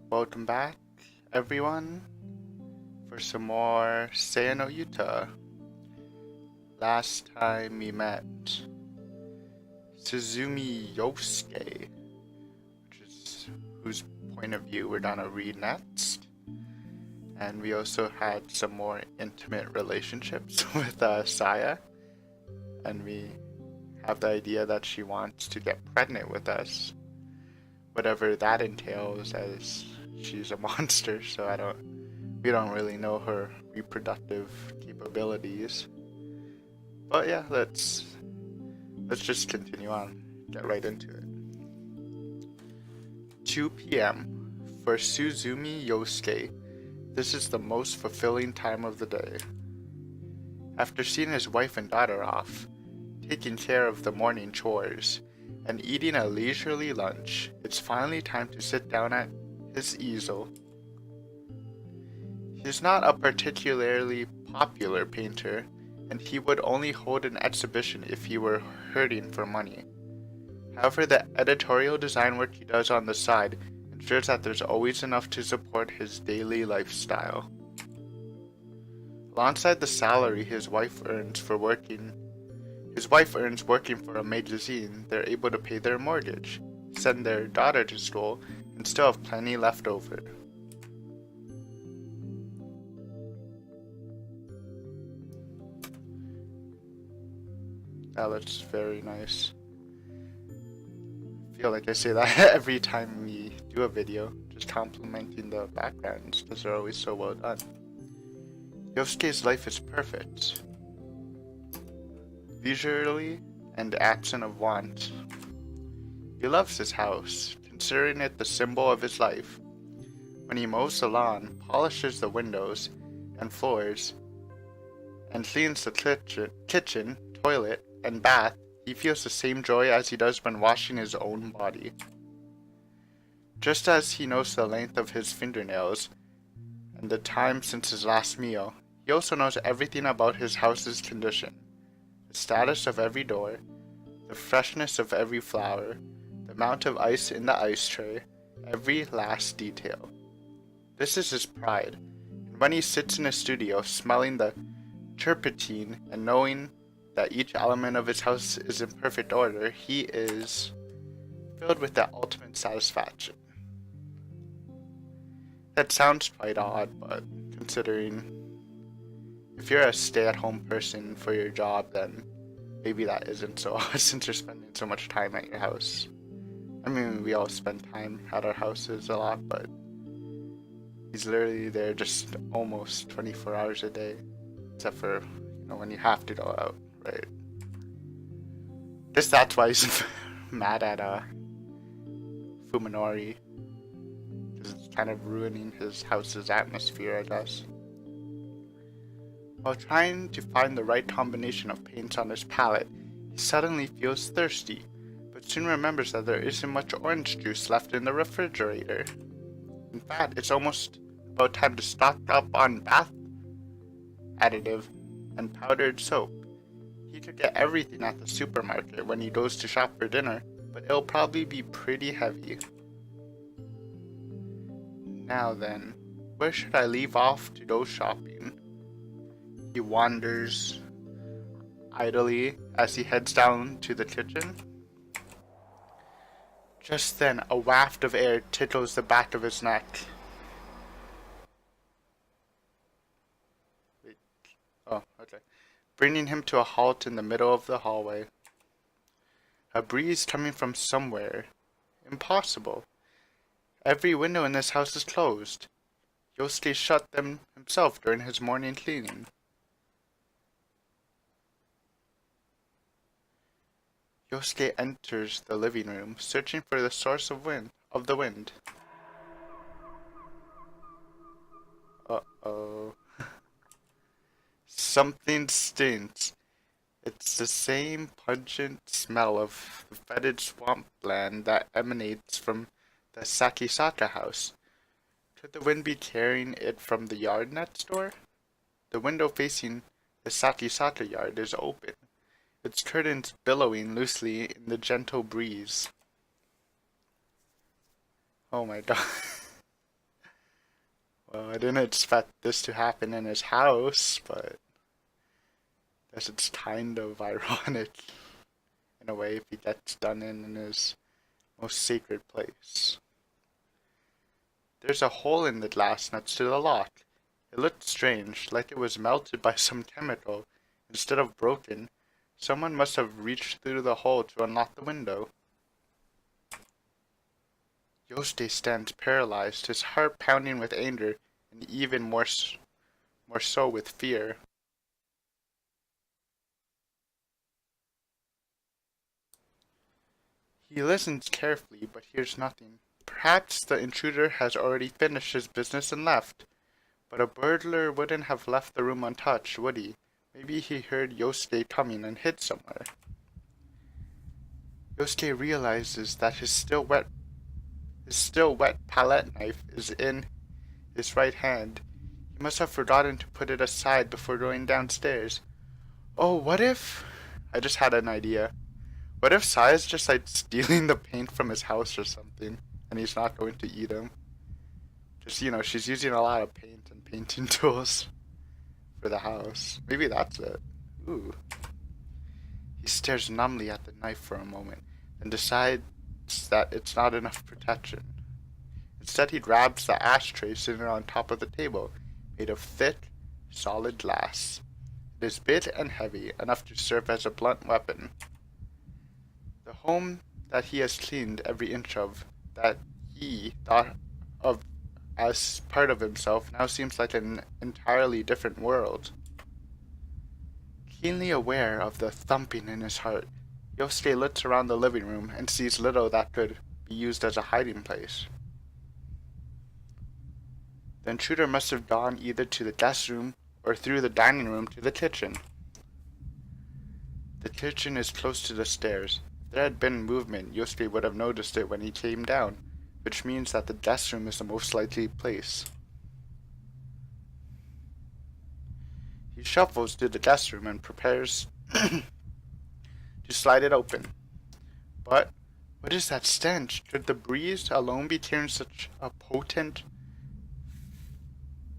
Welcome back, everyone, for some more Say no Yuta. Last time we met Suzumi Yosuke, which is whose point of view we're gonna read next. And we also had some more intimate relationships with Saya, and we have the idea that she wants to get pregnant with us. Whatever that entails, as she's a monster, so we don't really know her reproductive capabilities. But yeah, let's just continue on. Get right into it. 2 p.m. For Suzumi Yosuke, this is the most fulfilling time of the day. After seeing his wife and daughter off, taking care of the morning chores, and eating a leisurely lunch, it's finally time to sit down at his easel. He's not a particularly popular painter, and he would only hold an exhibition if he were hurting for money. However, the editorial design work he does on the side ensures that there's always enough to support his daily lifestyle. Alongside the salary his wife earns working for a magazine, they're able to pay their mortgage, send their daughter to school, and still have plenty left over. That looks very nice. I feel like I say that every time we do a video, just complimenting the backgrounds, because they're always so well done. Yosuke's life is perfect. Leisurely and absent of want. He loves his house, considering it the symbol of his life. When he mows the lawn, polishes the windows and floors, and cleans the kitchen, toilet, and bath, he feels the same joy as he does when washing his own body. Just as he knows the length of his fingernails and the time since his last meal, he also knows everything about his house's condition, the status of every door, the freshness of every flower, the amount of ice in the ice tray, every last detail. This is his pride, and when he sits in his studio smelling the turpentine and knowing that each element of his house is in perfect order, he is filled with that ultimate satisfaction. That sounds quite odd, but considering if you're a stay-at-home person for your job, then maybe that isn't so odd since you're spending so much time at your house. I mean, we all spend time at our houses a lot, but he's literally there just almost 24 hours a day, except for, when you have to go out, right? That's why he's mad at Fuminori, because it's kind of ruining his house's atmosphere, I guess. While trying to find the right combination of paints on his palette, he suddenly feels thirsty, but soon remembers that there isn't much orange juice left in the refrigerator. In fact, it's almost about time to stock up on bath additive and powdered soap. He could get everything at the supermarket when he goes to shop for dinner, but it'll probably be pretty heavy. Now then, where should I leave off to go shopping? He wanders idly as he heads down to the kitchen. Just then, a waft of air tickles the back of his neck. Wait. Oh, okay. Bringing him to a halt in the middle of the hallway. A breeze coming from somewhere. Impossible. Every window in this house is closed. Yosuke shut them himself during his morning cleaning. Yosuke enters the living room, searching for the source of the wind. Uh-oh. Something stinks. It's the same pungent smell of the fetid swampland that emanates from the Sakisaka house. Could the wind be carrying it from the yard next door? The window facing the Sakisaka yard is open, its curtains billowing loosely in the gentle breeze. Oh my god. I didn't expect this to happen in his house, but I guess it's kind of ironic in a way if he gets done in his most sacred place. There's a hole in the glass next to the lock. It looked strange, like it was melted by some chemical instead of broken. Someone must have reached through the hole to unlock the window. Yousuke stands paralyzed, his heart pounding with anger and even more so with fear. He listens carefully but hears nothing. Perhaps the intruder has already finished his business and left. But a burglar wouldn't have left the room untouched, would he? Maybe he heard Yousuke coming and hid somewhere. Yousuke realizes that his still wet palette knife is in his right hand. He must have forgotten to put it aside before going downstairs. Oh, what if... I just had an idea. What if Sai's just like stealing the paint from his house or something, and he's not going to eat him? Just, she's using a lot of paint and painting tools for the house. Maybe that's it. Ooh. He stares numbly at the knife for a moment, and decides that it's not enough protection. Instead, he grabs the ashtray sitting on top of the table, made of thick, solid glass. It is big and heavy, enough to serve as a blunt weapon. The home that he has cleaned every inch of, that he thought of as part of himself, now seems like an entirely different world. Keenly aware of the thumping in his heart, Yousuke looks around the living room and sees little that could be used as a hiding place. The intruder must have gone either to the guest room or through the dining room to the kitchen. The kitchen is close to the stairs. If there had been movement, Yousuke would have noticed it when he came down, which means that the guest room is the most likely place. He shuffles to the guest room and prepares to slide it open. But what is that stench? Could the breeze alone be carrying such a potent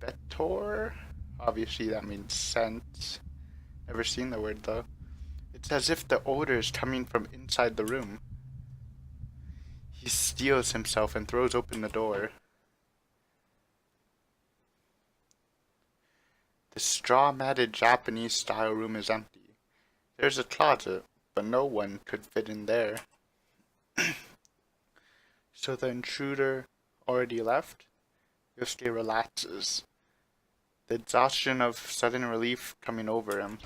vector? Obviously that means scent. Never seen the word though. It's as if the odor is coming from inside the room. He steels himself and throws open the door. The straw-matted Japanese-style room is empty. There's a closet, but no one could fit in there. So the intruder already left? Yousuke relaxes, the exhaustion of sudden relief coming over him.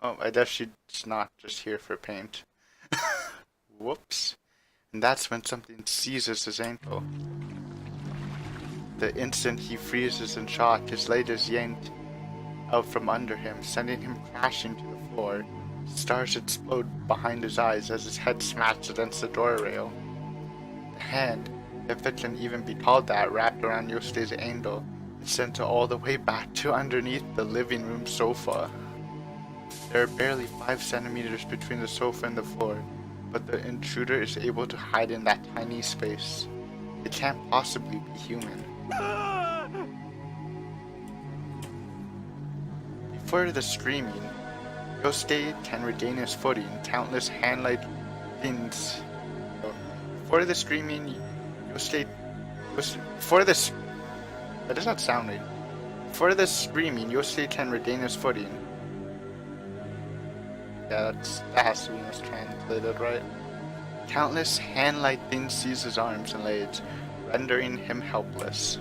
Oh, I guess she's not just here for paint. Whoops. And that's when something seizes his ankle. The instant he freezes in shock, his leg is yanked out from under him, sending him crashing to the floor. Stars explode behind his eyes as his head smacks against the door rail. The hand, if it can even be called that, wrapped around Yosuke's ankle, is sent all the way back to underneath the living room sofa. There are barely 5 centimeters between the sofa and the floor, but the intruder is able to hide in that tiny space. It can't possibly be human. Before the screaming, Yousuke can regain his footing. Countless hand-like things. Before the screaming, that does not sound right. Before the screaming, Yousuke can regain his footing. Yeah, that has to be mistranslated, right? Countless hand-like things seize his arms and legs, rendering him helpless.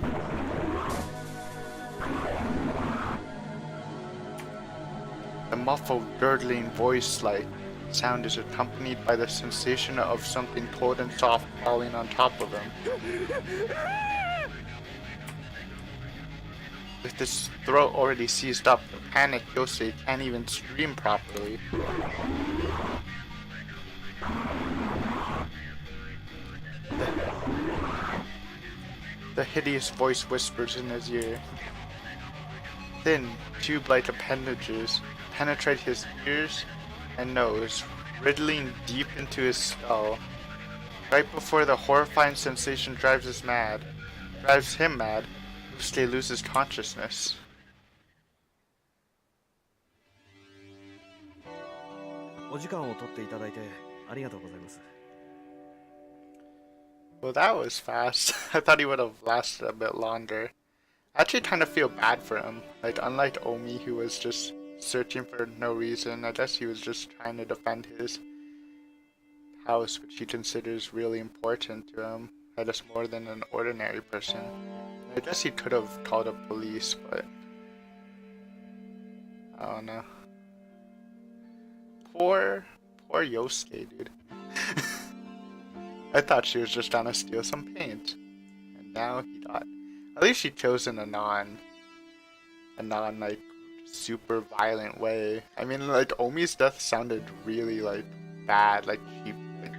The muffled, gurgling, voice-like sound is accompanied by the sensation of something cold and soft falling on top of him. With his throat already seized up, the panicked Yousuke can't even scream properly. The hideous voice whispers in his ear. Thin, tube-like appendages penetrate his ears and nose, riddling deep into his skull. Right before the horrifying sensation drives us mad, drives him mad. Yousuke loses consciousness. Well, that was fast. I thought he would have lasted a bit longer. I actually kind of feel bad for him. Like, unlike Omi, who was just searching for no reason, I guess he was just trying to defend his house, which he considers really important to him. I guess more than an ordinary person. I guess he could have called the police, but I don't know. Poor Yousuke, dude. I thought she was just trying to steal some paint, and now he got. At least she chose in a non like super violent way. I mean, like Omi's death sounded really like bad, like she like,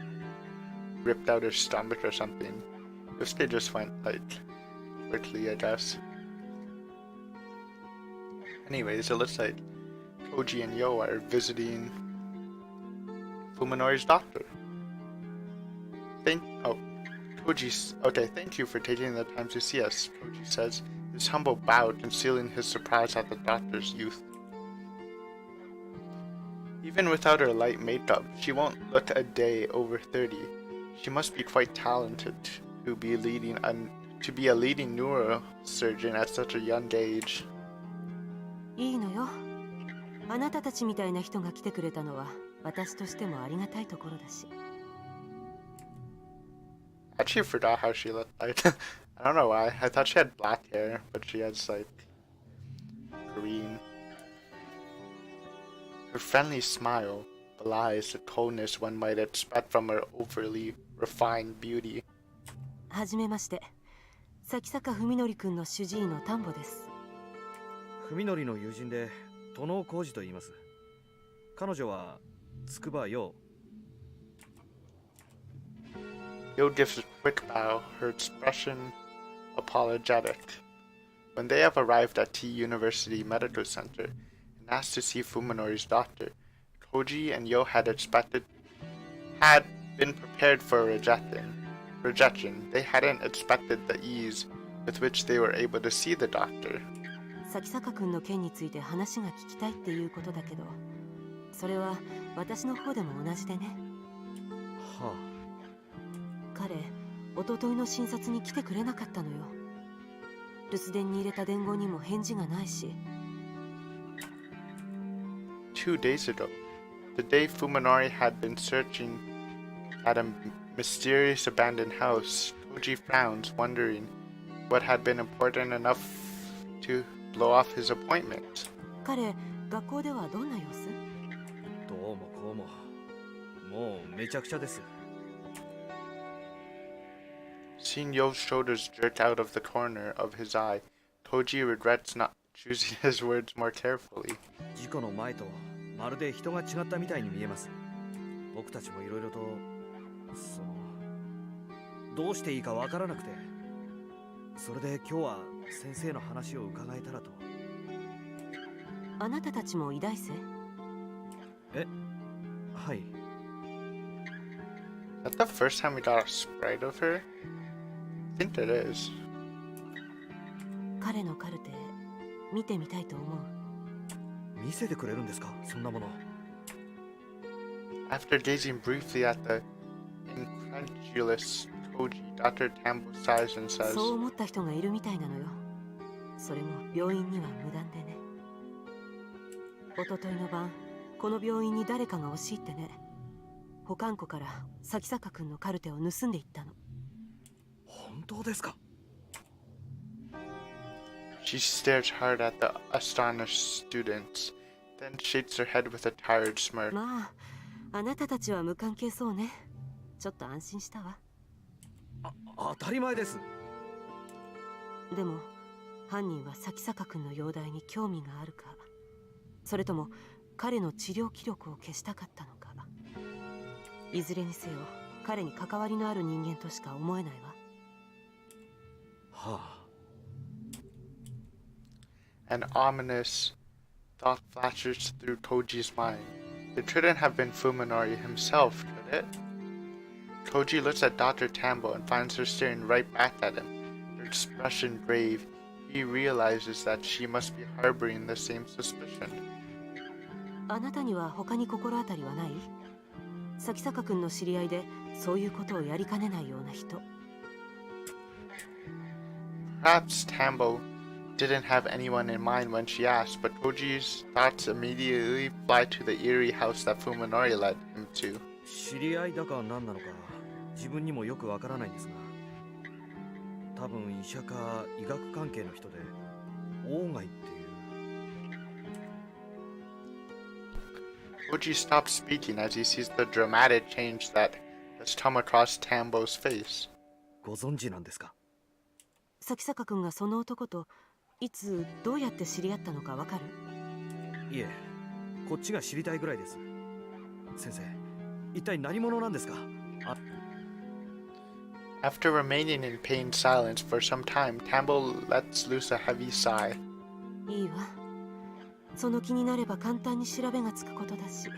ripped out her stomach or something. Yousuke just went like quickly, I guess. Anyways, it looks like Koji and Yo are visiting Fuminori's doctor. Thank you for taking the time to see us, Koji says, his humble bow concealing his surprise at the doctor's youth. Even without her light makeup, she won't look a day over 30. She must be quite talented to be a leading neurosurgeon at such a young age. いいのよ。あなたたちみたいな人が来てくれたのは私としてもありがたいところだし。I actually forgot how she looked like. I don't know why. I thought she had black hair, but she has like green. Her friendly smile belies the coldness one might expect from her overly refined beauty. はじめまして。崎坂文則くんの主治医の丹保です。文則の友人で殿尾浩二と言います。彼女は筑波陽。Yo gives a quick bow, her expression apologetic. When they have arrived at T University Medical Center and asked to see Fuminori's doctor, Koji and Yo had been prepared for rejection. They hadn't expected the ease with which they were able to see the doctor. 崎坂くんの件について話が聞きたいっていうことだけど、それは私の方でも同じでね。はあ。彼、一昨日の診察に来てくれなかったのよ。留守電に入れた伝言にも返事がないし。2 days ago, the day Fuminori had been searching at a mysterious abandoned house, Koji frowns, wondering what had been important enough to blow off his appointment. 彼、学校ではどんな様子？どうもこうも。もうめちゃくちゃです。Seeing Yo's shoulders jerk out of the corner of his eye, Koji regrets not choosing his words more carefully. 事故の前とまるで人が違ったみたいに見えます。僕たちもいろいろとどうしていいかわからなくて、それで今日は先生の話を伺えたらと。あなたたちも医大生？え、はい。Is that the first time we got a sprite of her? I think it is. 彼のカルテ見てみたいと思う。見せてくれるんですか、そんなもの。After gazing briefly at the incredulous Koji, Dr. Tambo sighs and says, そう思った人がいるみたいなのよ。それも病院には無断でね。一昨日の晩、この病院に誰かが押し入ってね。保管庫から崎坂くんのカルテを盗んでいったの。本当ですか？ She stares hard at the astonished students, then shakes her head with a tired smirk. まあ、あなたたちは無関係そうね。ちょっと安心したわ。当たり前です。でも、犯人は崎坂くんの容体に興味があるか、それとも彼の治療記録を消したかったのか。いずれにせよ、彼に関わりのある人間としか思えないわ。はあ。An ominous thought flashes through Koji's mind. It couldn't have been Fuminori himself, could it? Koji looks at Dr. Tambo and finds her staring right back at him. Her expression grave, he realizes that she must be harboring the same suspicion. あなたには他に心当たりはない？咲坂君の知り合いでそういうことをやりかねないような人。Perhaps Tambo didn't have anyone in mind when she asked, but Koji's thoughts immediately fly to the eerie house that Fuminori led him to. 知り合いだか何なのか自分にもよくわからないんですが、多分医者か医学関係の人で鴎外っていう。Koji stops speaking as he sees the dramatic change that has come across Tambo's face. ご存知なんですか？咲坂君がその男といつどうやって知り合ったのかわかる？いえ、こっちが知りたいぐらいです。先生、一体何者なんですか？After remaining in pained silence for some time, Tambo lets loose a heavy sigh. いいわ。その気になれば簡単に調べがつくことだし。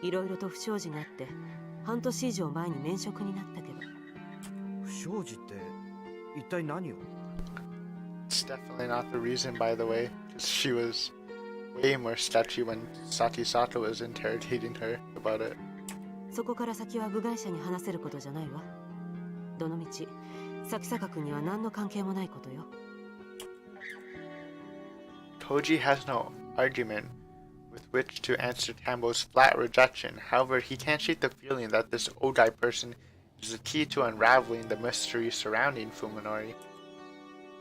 いろいろと不祥事があって半年以上前に免職になったけど。不祥事って一体何を？ It's definitely not the reason, by the way, because she was way more sketchy when Sato was interrogating her about it. そこから先は部外者に話せることじゃないわ。どのみち、咲坂君には何の関係もないことよ。Koji has no argument with which to answer Tambo's flat rejection. However, he can't shake the feeling that this Ogai person is the key to unraveling the mystery surrounding Fuminori.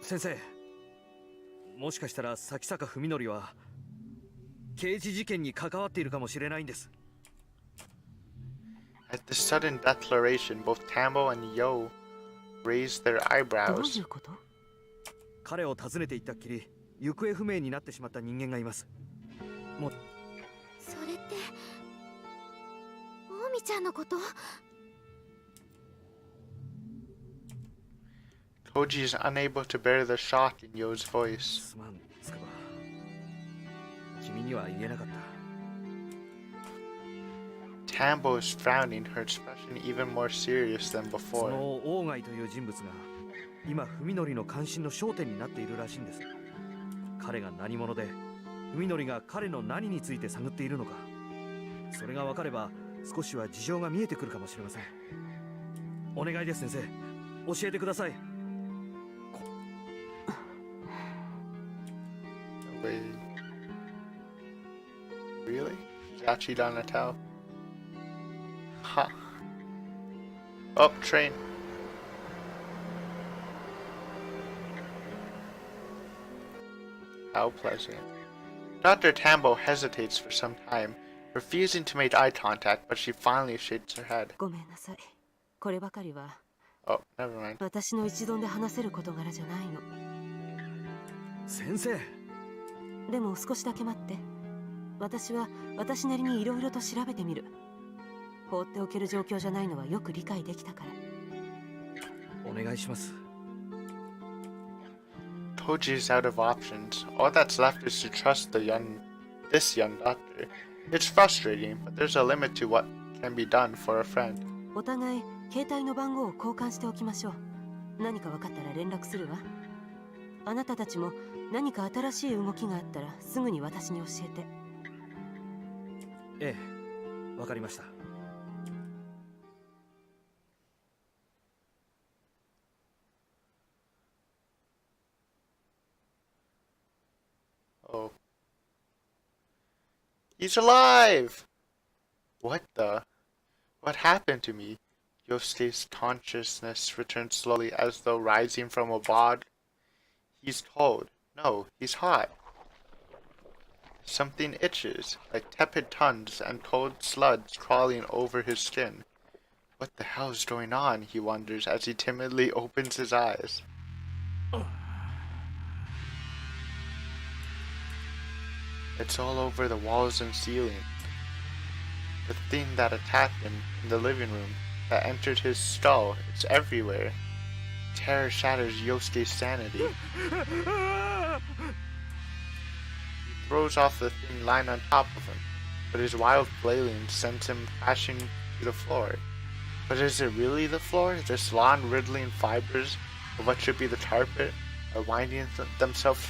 先生、もしかしたら咲坂文則は刑事事件に関わっているかもしれないんです。At this sudden declaration, both Tambo and Yo raised their どう eyebrows. いうこと？彼を訪ねていったっきり行方不明になってしまった人間がいます。もうそれって大見ちゃんのこと？ Koji is unable to bear the shock in Yo's voice. すまん、つくば。君には言えなかった。Tambo is frowning, her expression even more serious than そ before. の鴎外という人物が今文則の関心の焦点になっているらしいんです。彼が何者で文則が彼の何について探っているのか、それが分かれば少しは事情が見えてくるかもしれません。お願いです先生、教えてください。 Wait. Really? She's actually done a towel? Huh. Oh, train. How pleasant. Dr. Tambo hesitates for some time, refusing to make eye contact, but she finally shakes her head. ごめんなさい。こればかりは Oh, never mind. 私の一存で話せる事柄じゃないの。先生。でも少しだけ待って。私は私なりにいろいろと調べてみる。放っておける状況じゃないのはよく理解できたから。お願いします。 Koji is out of options. All that's left is to trust this young doctor. It's frustrating, but there's a limit to what can be done for a friend. お互い携帯の番号を交換しておきましょう。何か分かったら連絡するわ。あなたたちも何か新しい動きがあったらすぐに私に教えて。ええ、わかりました。 Oh. He's alive! What the? What happened to me? Yosuke's consciousness returns slowly as though rising from a bog. He's cold. No, he's hot. Something itches, like tepid tongues and cold sludge crawling over his skin. What the hell is going on, he wonders as he timidly opens his eyes. It's all over the walls and ceiling. The thing that attacked him in the living room, that entered his skull, it's everywhere. Terror shatters Yosuke's sanity. He throws off the thing lying on top of him, but his wild flailing sends him crashing to the floor. But is it really the floor? This lawn riddling fibers of what should be the carpet are winding themselves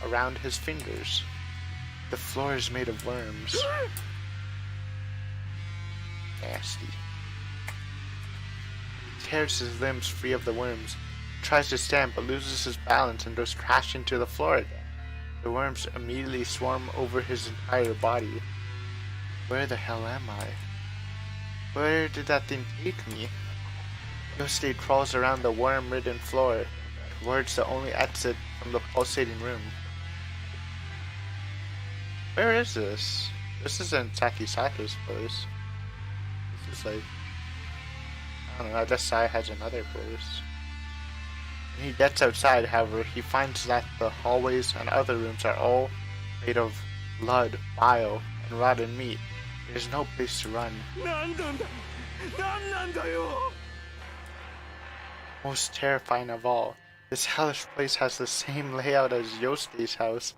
around his fingers. The floor is made of worms. Nasty. He tears his limbs free of the worms, tries to stand but loses his balance and goes crashing to the floor again. The worms immediately swarm over his entire body. Where the hell am I? Where did that thing take me? Yousuke crawls around the worm-ridden floor towards the only exit from the pulsating room. Where is this? This isn't Sakisaka's place. This is like... I don't know, I guess Sai has another place. When he gets outside, however, he finds that the hallways and other rooms are all made of blood, bile, and rotten meat. There's no place to run. Most terrifying of all, this hellish place has the same layout as Yosuke's house.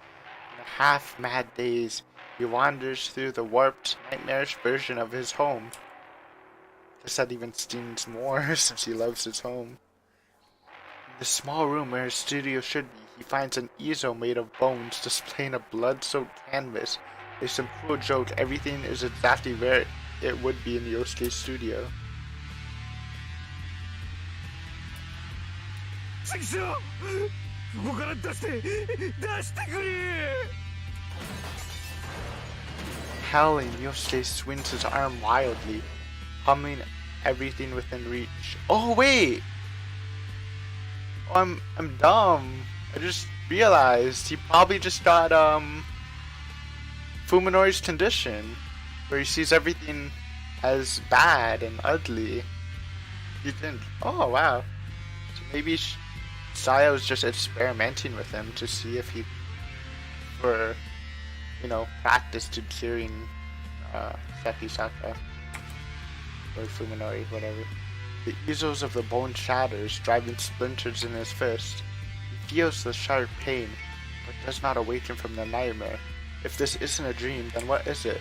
In a half-mad daze, he wanders through the warped, nightmarish version of his home. Guess that even stings more since he loves his home. In the small room where his studio should be, he finds an easel made of bones displaying a blood-soaked canvas. It's some cruel joke, everything is exactly where it would be in Yosuke's studio. Howling, Yosuke swings his arm wildly, humming everything within reach. Oh wait! Oh, I'm dumb. I just realized he probably just got Fuminori's condition, where he sees everything as bad and ugly. He didn't. Oh wow. So maybe Saya was just experimenting with him to see if he were, practice to curing Sakisaka or Fuminori, whatever. The easels of the bone shatters, driving splinters in his fist. He feels the sharp pain, but does not awaken from the nightmare. If this isn't a dream, then what is it?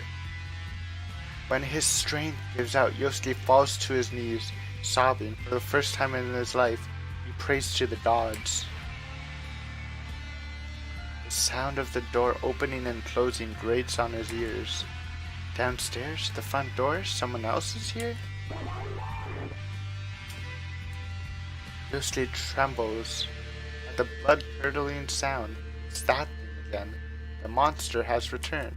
When his strength gives out, Yousuke falls to his knees, sobbing. For the first time in his life, he prays to the gods. The sound of the door opening and closing grates on his ears. Downstairs, the front door, someone else is here? Yousuke trembles at the blood-curdling sound. It's that thing again. The monster has returned.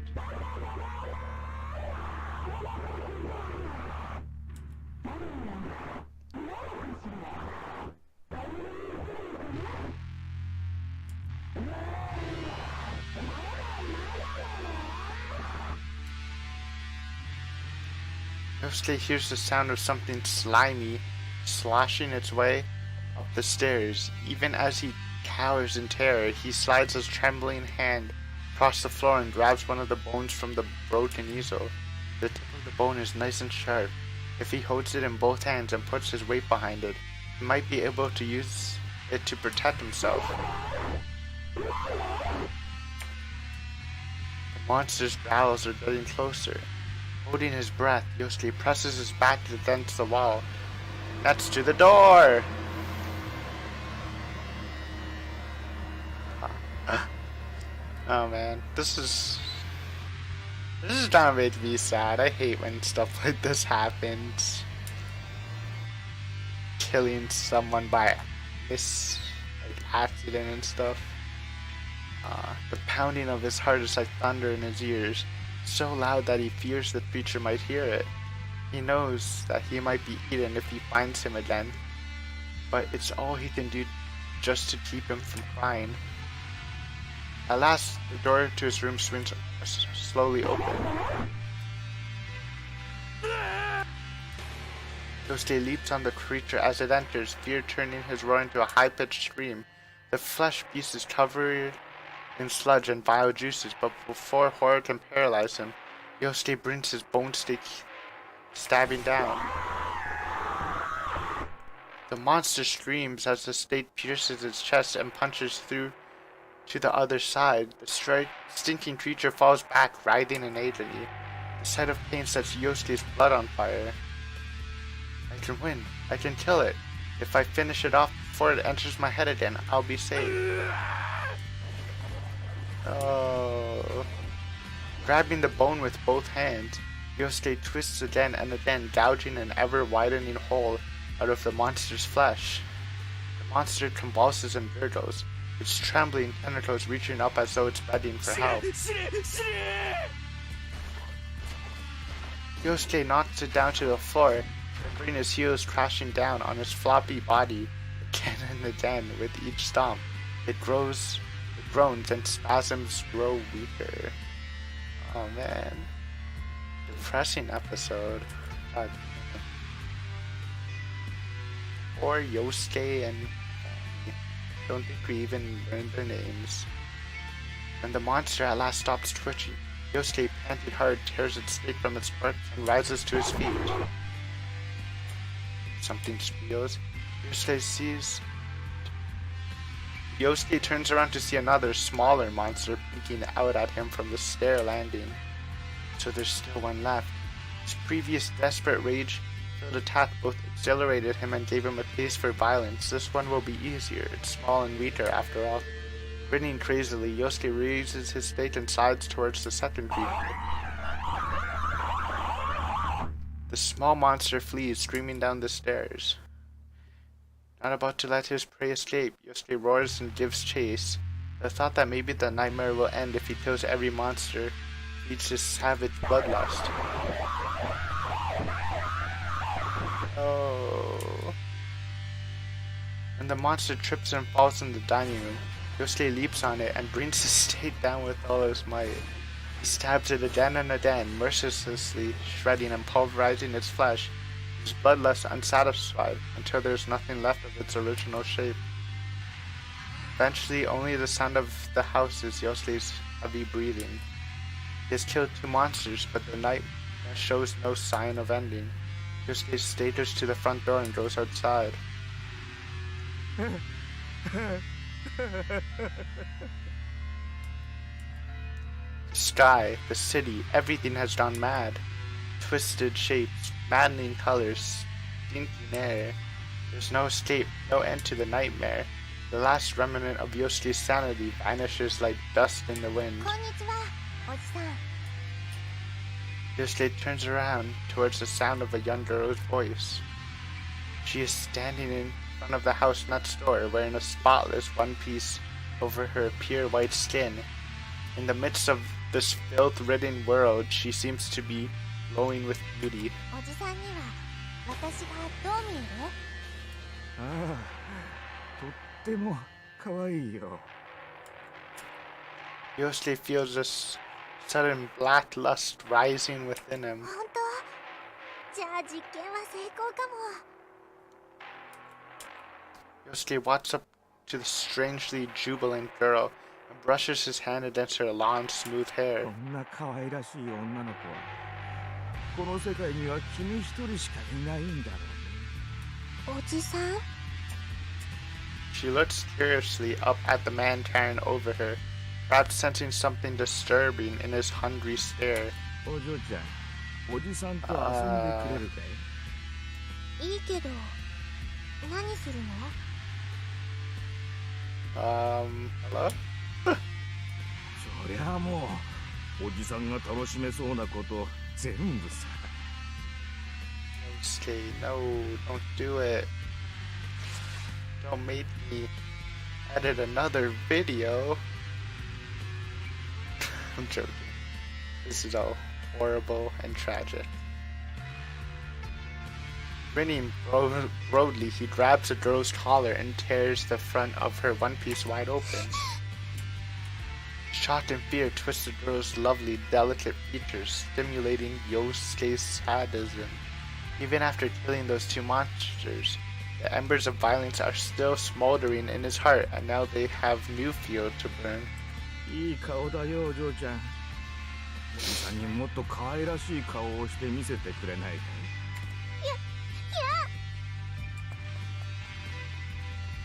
Yousuke hears the sound of something slimy sloshing its way up the stairs. Even as he cowers in terror, he slides his trembling hand across the floor and grabs one of the bones from the broken easel. The tip of the bone is nice and sharp. If he holds it in both hands and puts his weight behind it, he might be able to use it to protect himself. The monster's growls are getting closer. Holding his breath, Yousuke presses his back against the wall. That's to the door! Oh man, this is gonna make me sad. I hate when stuff like this happens. Killing someone by accident and stuff. The pounding of his heart is like thunder in his ears, so loud that he fears the creature might hear it. He knows that he might be eaten if he finds him again, but it's all he can do just to keep him from crying. At last, the door to his room swings slowly open. Yousuke leaps on the creature as it enters, fear turning his roar into a high-pitched scream. The flesh pieces covered in sludge and vile juices, but before horror can paralyze him, Yousuke brings his bone stick, stabbing down. The monster screams as the stake pierces its chest and punches through to the other side. The stinking creature falls back, writhing in agony. The sight of pain sets Yosuke's blood on fire. I can win. I can kill it. If I finish it off before it enters my head again, I'll be safe. Oh. Grabbing the bone with both hands, Yousuke twists again and again, gouging an ever-widening hole out of the monster's flesh. The monster convulses and gurgles, its trembling tentacles reaching up as though it's begging for help. Yousuke knocks it down to the floor, then brings his heels crashing down on its floppy body again and again with each stomp. It groans and spasms grow weaker. Oh man. Depressing episode. God. Poor Yousuke and don't think we even learned their names. When the monster at last stops twitching, Yousuke, panting hard, tears its stake from its butt and rises to his feet. Something squeals. Yousuke turns around to see another, smaller monster peeking out at him from the stair landing. So there's still one left. His previous desperate rage-filled attack both exhilarated him and gave him a taste for violence. This one will be easier. It's small and weaker after all. Grinning crazily, Yousuke raises his stake and sides towards the second creature. The small monster flees, screaming down the stairs. Not about to let his prey escape, Yousuke roars and gives chase. The thought that maybe the nightmare will end if he kills every monster feeds his savage bloodlust. Oh. When the monster trips and falls in the dining room, Yousuke leaps on it and brings his stake down with all his might. He stabs it again and again, mercilessly shredding and pulverizing its flesh, his bloodlust unsatisfied until there's nothing left of its original shape. Eventually, only the sound of the house is Yosuke's heavy breathing. He has killed 2 monsters, but the night shows no sign of ending. Yosuke staggers to the front door and goes outside. The sky, the city, everything has gone mad. Twisted shapes, maddening colors, stinking air. There's no escape, no end to the nightmare. The last remnant of Yosuke's sanity vanishes like dust in the wind. Yousuke turns around towards the sound of a young girl's voice. She is standing in front of the house next door, wearing a spotless one piece over her pure white skin. In the midst of this filth-ridden world, she seems to be glowing with beauty. Yousuke feels this sudden black lust rising within him. Yousuke walks up to the strangely jubilant girl and brushes his hand against her long, smooth hair. She looks curiously up at the man towering over her, perhaps sensing something disturbing in his hungry stare. Hello? Yousuke, no, don't do it. Don't make me edit another video. I'm joking. This is all horrible and tragic. Grinning broadly, he grabs the girl's collar and tears the front of her one piece wide open. Shock and fear twist the girl's lovely, delicate features, stimulating Yosuke's sadism. Even after killing those 2 monsters, the embers of violence are still smoldering in his heart, and now they have new fuel to burn.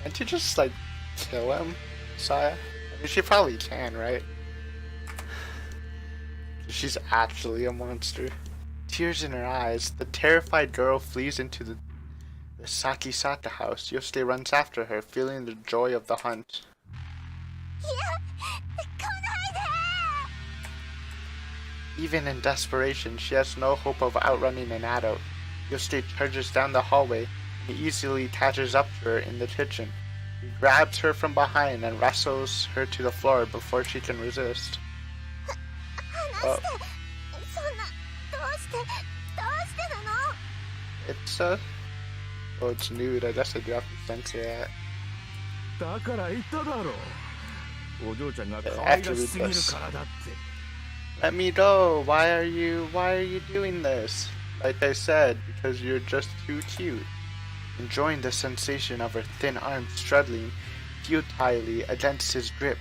Can't you just, like, kill him, Saya? I mean, she probably can, right? She's actually a monster. Tears in her eyes, the terrified girl flees into the the Sakisata house, Yosuke runs after her, feeling the joy of the hunt. Even in desperation, she has no hope of outrunning an adult. Yosuke charges down the hallway and easily catches up to her in the kitchen. He grabs her from behind and wrestles her to the floor before she can resist. Oh. It's nude. I guess I do have to censor it. After this. Let me go. Why are you doing this? Like I said, because you're just too cute. Enjoying the sensation of her thin arms struggling futilely against his grip,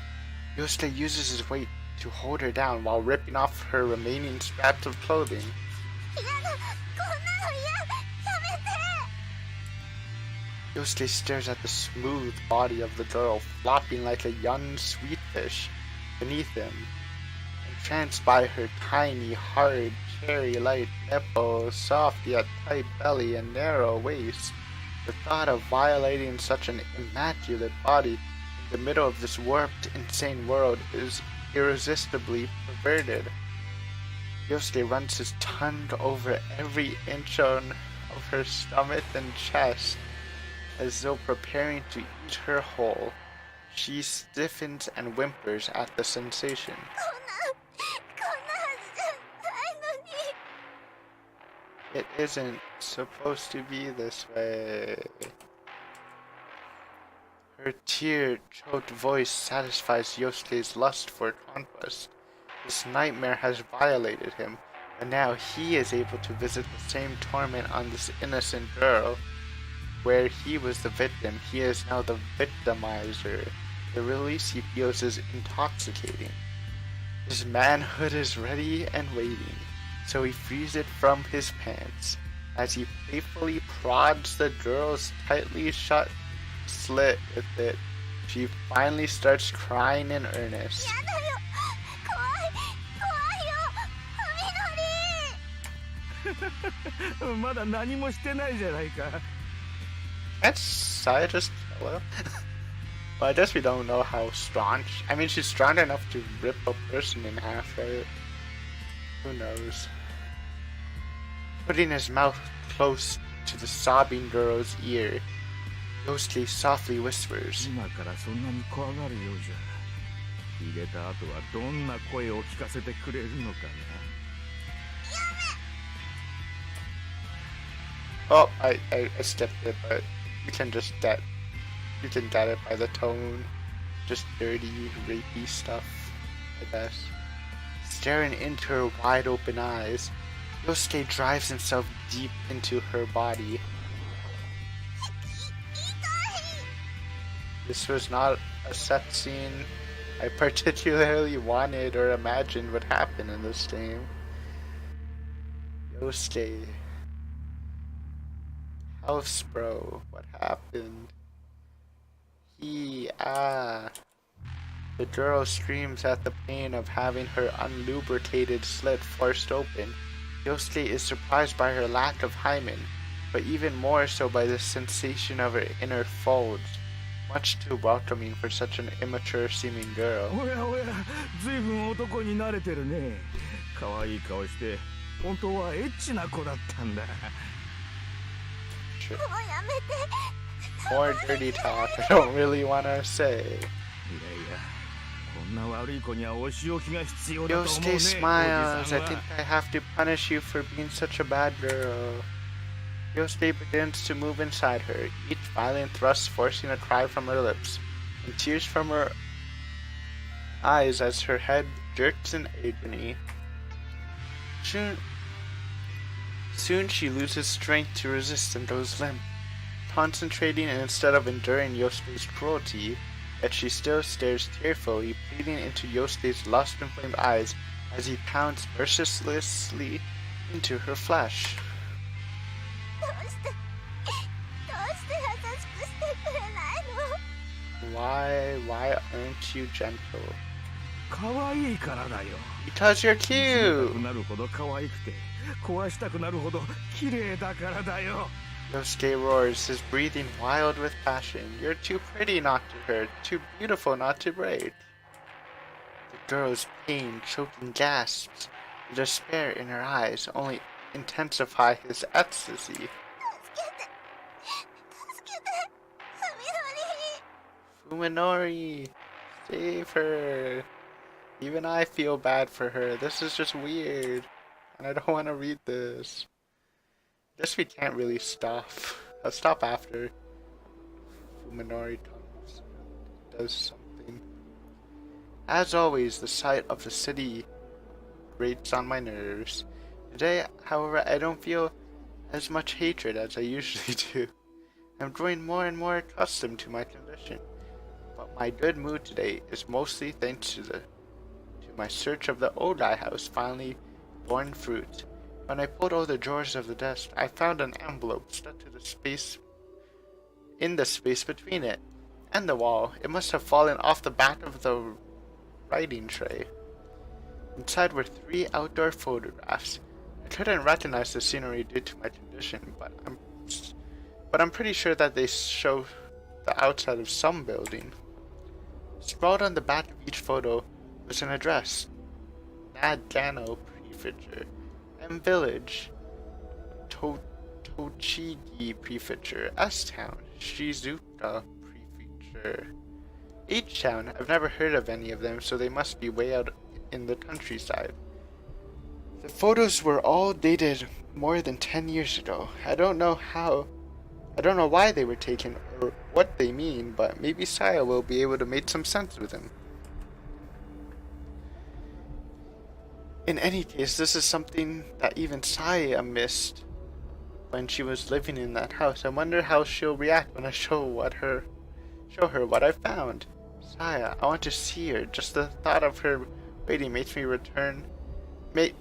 Yosuke uses his weight to hold her down while ripping off her remaining scraps of clothing. Yosuke stares at the smooth body of the girl flopping like a young sweetfish beneath him, entranced by her tiny, hard, cherry-like nipples, soft yet tight belly, and narrow waist. The thought of violating such an immaculate body in the middle of this warped, insane world is irresistibly perverted. Yosuke runs his tongue over every inch of her stomach and chest, as though preparing to eat her whole. She stiffens and whimpers at the sensation. It isn't supposed to be this way. Her tear-choked voice satisfies Yosuke's lust for conquest. This nightmare has violated him, and now he is able to visit the same torment on this innocent girl. Where he was the victim, he is now the victimizer. The release he feels is intoxicating. His manhood is ready and waiting, so he frees it from his pants. As he playfully prods the girl's tightly shut slit with it, she finally starts crying in earnest. Can't Saya just kill her? Well, I guess we don't know how strong I mean, she's strong enough to rip a person in half, right? Who knows? Putting his mouth close to the sobbing girl's ear, Yosuke softly whispers, oh, I skipped it, but you can just get it by the tone. Just dirty, rapey stuff, I guess. Staring into her wide open eyes, Yosuke drives himself deep into her body. This was not a set scene I particularly wanted or imagined would happen in this game. Yosuke. House bro, what happened? The girl screams at the pain of having her unlubricated slit forced open. Yosuke is surprised by her lack of hymen, but even more so by the sensation of her inner folds, much too welcoming for such an immature-seeming girl. Sure. More dirty talk I don't really want to say. Yosuke smiles. I think I have to punish you for being such a bad girl. Yosuke begins to move inside her, each violent thrust forcing a cry from her lips, and tears from her eyes as her head jerks in agony. Soon she loses strength to resist and goes limp, concentrating instead of enduring Yosuke's cruelty, yet she still stares tearfully, pleading into Yosuke's lust-inflamed eyes as he pounds mercilessly into her flesh. Why aren't you gentle? Because you're cute! Yosuke roars, his breathing wild with passion. You're too pretty not to hurt, too beautiful not to break. The girl's pain, choking gasps, the despair in her eyes only intensify his ecstasy. Fuminori, save her. Even I feel bad for her. This is just weird. And I don't want to read this. Guess we can't really stop. I'll stop after Fuminori does something. As always, the sight of the city grates on my nerves. Today, however, I don't feel as much hatred as I usually do. I'm growing more and more accustomed to my condition. But my good mood today is mostly thanks to my search of the Odai house finally borne fruit. When I pulled all the drawers of the desk, I found an envelope stuck to the space between it and the wall. It must have fallen off the back of the writing tray. Inside were 3 outdoor photographs. I couldn't recognize the scenery due to my condition, but I'm pretty sure that they show the outside of some building. Scrawled on the back of each photo was an address: Nagano Prefecture, M Village, Tochigi Prefecture, S-Town, Shizuoka Prefecture, H-Town. I've never heard of any of them, so they must be way out in the countryside. The photos were all dated more than 10 years ago. I don't know why they were taken or what they mean, but maybe Saya will be able to make some sense with them. In any case, this is something that even Saya missed when she was living in that house. I wonder how she'll react when I show her what I found. Saya, I want to see her. Just the thought of her waiting makes me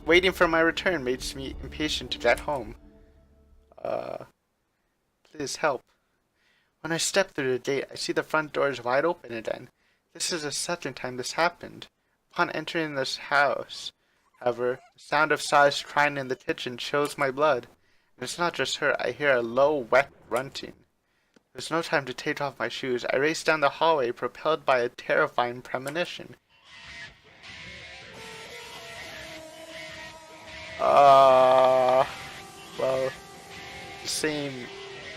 waiting for my return makes me impatient to get home. Please help. When I step through the gate, I see the front doors wide open again. This is the second time this happened. Upon entering this house, however, the sound of Saya's crying in the kitchen chills my blood. And it's not just her, I hear a low, wet grunting. There's no time to take off my shoes. I race down the hallway, propelled by a terrifying premonition. Well, the same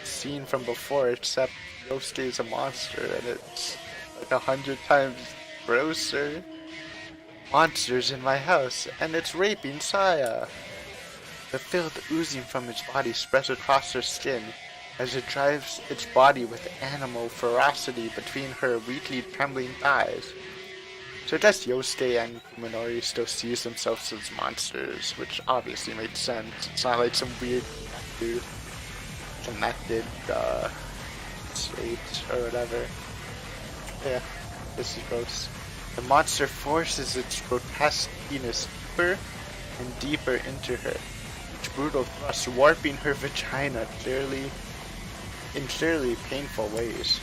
scene from before, except Yosuke is a monster, and it's like 100 times grosser. Monsters in my house, and it's raping Saya. The filth oozing from its body spreads across her skin as it drives its body with animal ferocity between her weakly trembling thighs. So I guess Yosuke and Fuminori still sees themselves as monsters, which obviously makes sense. It's not like some weird connected state or whatever. Yeah, this is gross. The monster forces its grotesque penis deeper and deeper into her, each brutal thrust warping her vagina in clearly painful ways.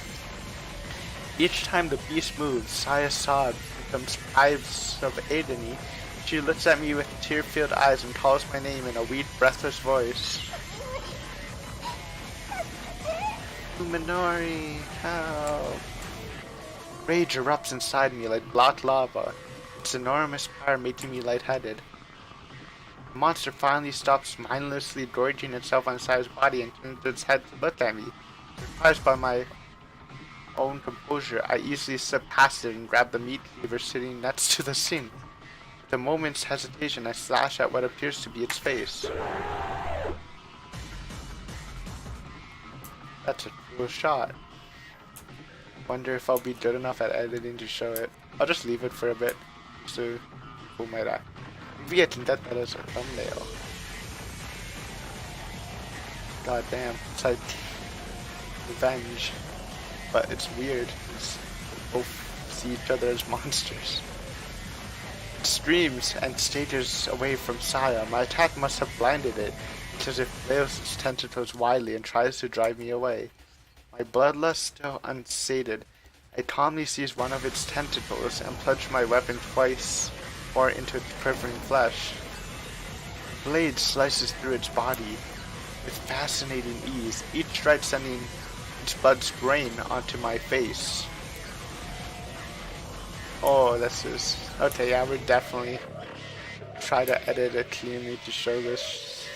Each time the beast moves, Saya's sob becomes cries of agony. She looks at me with tear-filled eyes and calls my name in a weak, breathless voice. Fuminori, help! Rage erupts inside me like black lava, its enormous power making me lightheaded. The monster finally stops mindlessly gorging itself on Saya's body and turns its head to look at me. Surprised by my own composure, I easily slip past it and grab the meat cleaver sitting next to the sink. With a moment's hesitation, I slash at what appears to be its face. That's a cool shot. Wonder if I'll be good enough at editing to show it. I'll just leave it for a bit, so people might act. Maybe I can get that as a thumbnail. God damn, it's like revenge. But it's weird, because we both see each other as monsters. It screams and staggers away from Saya. My attack must have blinded it, because it flails its tentacles widely and tries to drive me away. My bloodlust still unsated, I calmly seize one of its tentacles and plunge my weapon twice more into its quivering flesh. The blade slices through its body, with fascinating ease, each strike sending its buds spraying onto my face. Oh, this is... Okay, yeah, we're definitely try to edit it cleanly to show this.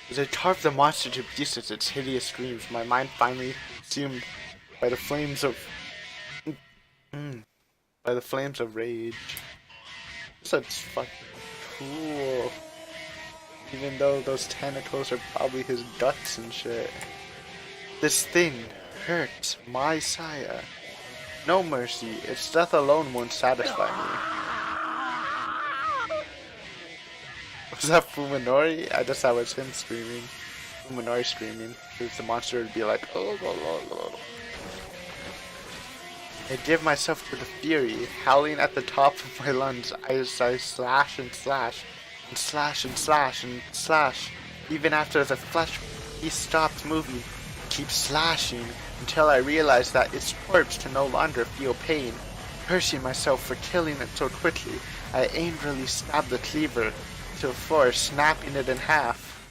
As I carved the monster to pieces, its hideous screams, my mind finally consumed by the flames of... by the flames of rage. That's fucking cool. Even though those tentacles are probably his guts and shit. This thing hurts my Saya. No mercy, its death alone won't satisfy me. Was that Fuminori? I guess that was him screaming. Fuminori screaming. Because the monster would be like, oh, oh, oh, oh. I give myself to the fury, howling at the top of my lungs as I slash and slash, and slash and slash and slash. Even after the flesh piece stops moving, I keep slashing until I realize that its corpse can no longer feel pain. Cursing myself for killing it so quickly, I angrily stab the cleaver to the floor, snapping it in half.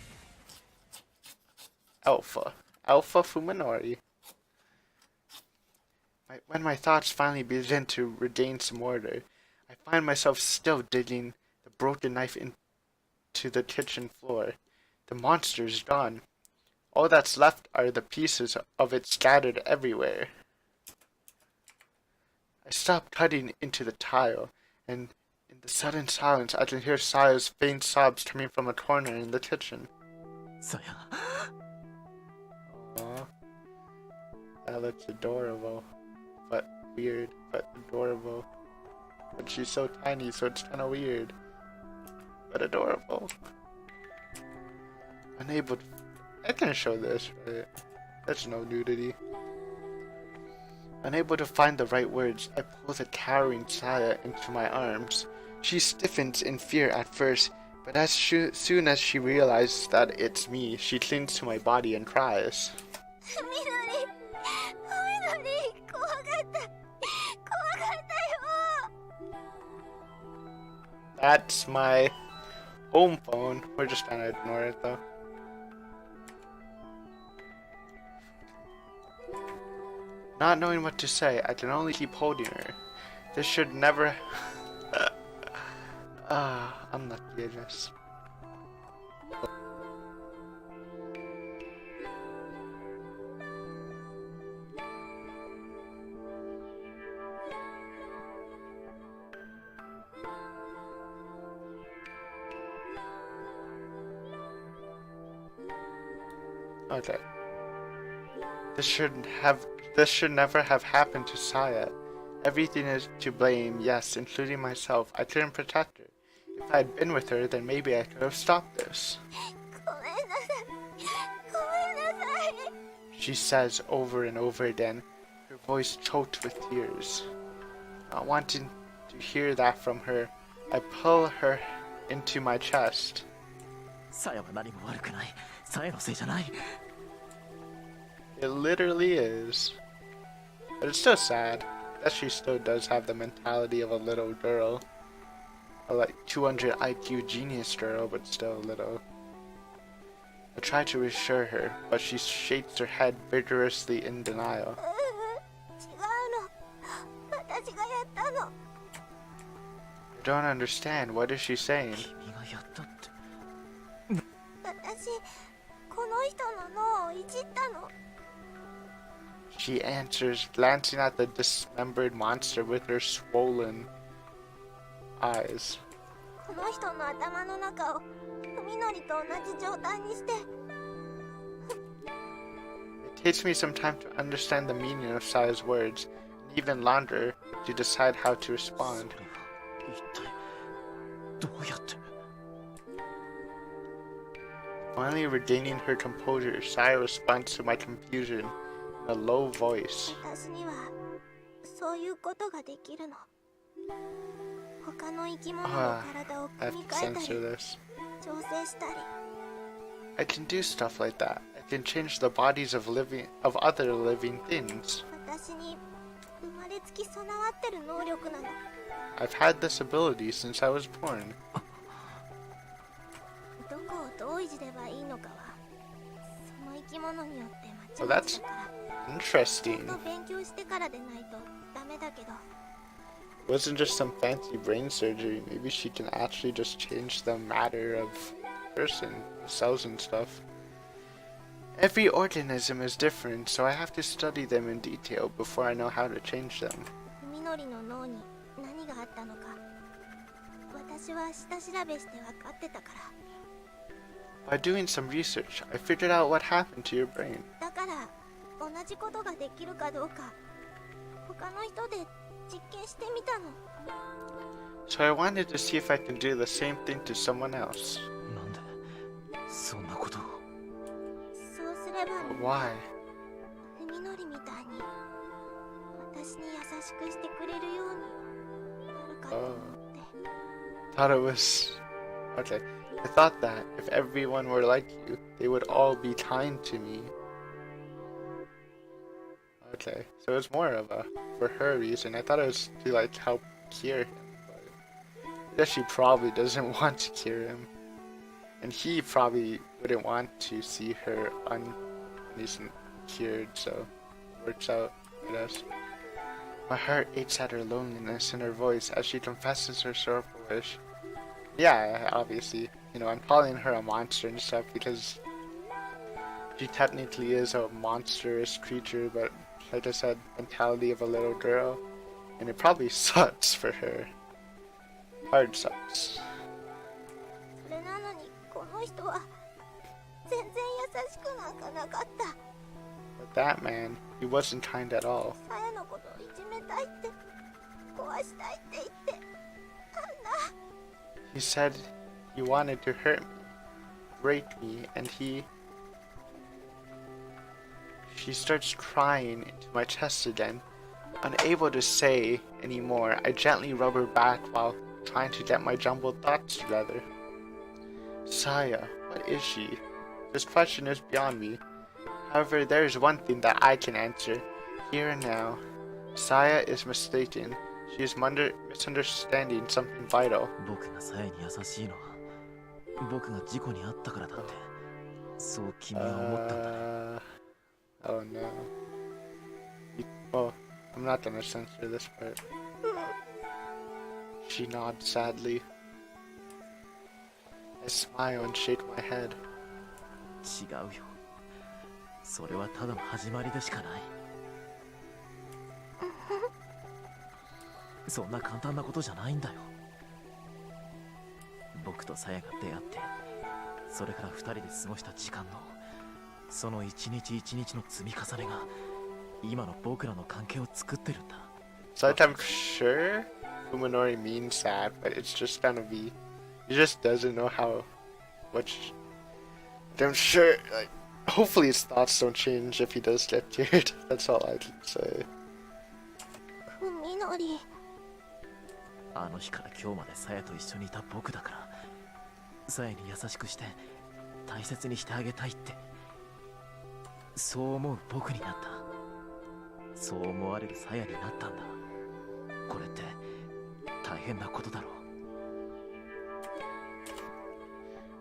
Alpha Fuminori. When my thoughts finally begin to regain some order, I find myself still digging the broken knife into the kitchen floor. The monster is gone. All that's left are the pieces of it scattered everywhere. I stop cutting into the tile, and in the sudden silence I can hear Saya's faint sobs coming from a corner in the kitchen. Saya. Aww. That looks adorable. But weird, but adorable. But she's so tiny, so it's kinda weird. But adorable. Unable to... I can show this, right? That's no nudity. Unable to find the right words, I pull the cowering Saya into my arms. She stiffens in fear at first, but as soon as she realizes that it's me, she clings to my body and cries. That's my home phone. We're just gonna ignore it though. Not knowing what to say, I can only keep holding her. This should never... unlucky, I guess. Okay. This should never have happened to Saya. Everything is to blame, yes, including myself. I couldn't protect her. If I had been with her, then maybe I could have stopped this. She says over and over again, her voice choked with tears. Not wanting to hear that from her, I pull her into my chest. It literally is. But it's still sad that she still does have the mentality of a little girl. A like 200 IQ genius girl, but still a little. I try to reassure her, but she shakes her head vigorously in denial. I don't understand. What is she saying? She answers, glancing at the dismembered monster with her swollen eyes. It takes me some time to understand the meaning of Saya's words, and even longer to decide how to respond. Finally regaining her composure, Saya responds to my confusion in a low voice. I have to censor this. I can do stuff like that. I can change the bodies of other living things. I've had this ability since I was born. どういじればいいのかはその生き物によってまち Oh, まち that's だからちゃん interesting. と勉強してからでないとダメだけど It wasn't just some fancy brain surgery. Maybe she can actually just change the matter of person, cells and stuff. Every organism is different, so I have to study them in detail before I know how to change them. 文則の脳に何があったのか私は下調べして分かってたから By doing some research, I figured out what happened to your brain. だから同じことができるかどうか他の人で実験してみたの So I wanted to see if I can do the same thing to someone else. なんでそんなことを。そうすれば But why? 文則みたいに私に優しくしてくれるようになるかと思って Thought it was... Okay. I thought that if everyone were like you, they would all be kind to me. Okay, so it's more of a for her reason. I thought it was to like help cure him, but I guess she probably doesn't want to cure him. And he probably wouldn't want to see her isn't cured, so it works out, I guess. My heart aches at her loneliness in her voice as she confesses her sorrowful wish. Yeah, obviously, you know, I'm calling her a monster and stuff because she technically is a monstrous creature, but like I said, mentality of a little girl, and it probably sucks for her. Hard sucks. それなのにこの人は全然優しくなんかなかった But that man, he wasn't kind at all. さやのことをいじめたいって壊したいって言ってあんな He said he wanted to hurt me, break me, and She starts crying into my chest again. Unable to say anymore, I gently rub her back while trying to get my jumbled thoughts together. Saya, what is she? This question is beyond me. However, there is one thing that I can answer, here and now. Saya is mistaken. She is misunderstanding something vital. 僕がさやに優しいのは僕が事故に遭ったからだってそう君は思ったんだね。Oh no. Oh, I'm not gonna censor this part. She nods sadly. I smile and shake my head. 違うよそれはただの始まりでしかないそんな簡単なことじゃないんだよ僕とさやが出会ってそれから二人で過ごした時間のその一日一日の積み重ねが今の僕らの関係を作ってるんだ So like I'm sure Fuminori means that, but it's just gonna be he just doesn't know how much I'm sure like hopefully his thoughts don't change if he does get cured. That's all I can say. 文則あの日から今日までさやと一緒にいた僕だからさやに優しくして大切にしてあげたいってそう思う僕になったそう思われるさやになったんだこれって大変なことだろう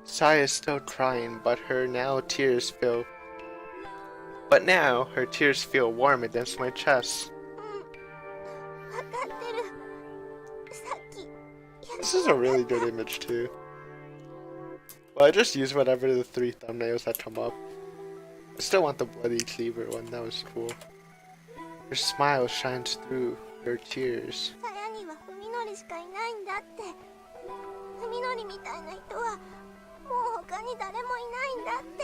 Saya is still crying, but now her tears feel warm against my chest. 分かってるさっき This is a really good image too. Well, I just use whatever the 3 thumbnails that come up. I still want the bloody cleaver one, that was cool. Her smile shines through her tears. さやには文則しかいないんだって文則みたいな人はもう他に誰もいないんだって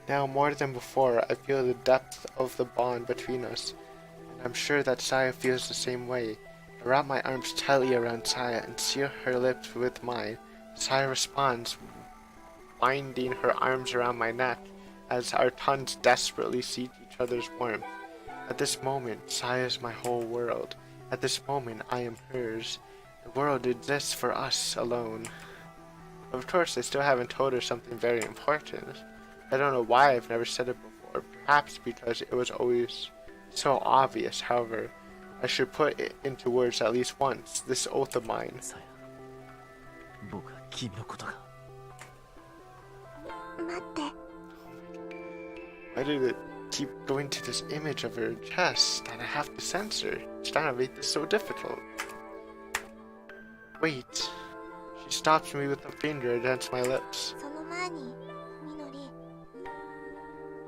Now more than before, I feel the depth of the bond between us, and I'm sure that Saya feels the same way. I wrap my arms tightly around Saya and seal her lips with mine. Saya responds, winding her arms around my neck as our tongues desperately seek each other's warmth. At this moment, Saya is my whole world. At this moment, I am hers. The world exists for us alone. Of course, I still haven't told her something very important. I don't know why I've never said it before, perhaps because it was always so obvious. However, I should put it into words at least once, this oath of mine. さや僕は君のことが待って。 Why did it keep going to this image of her chest that I have to censor? It's trying to make this so difficult. Wait. She stops me with a finger against my lips. その前にみのり、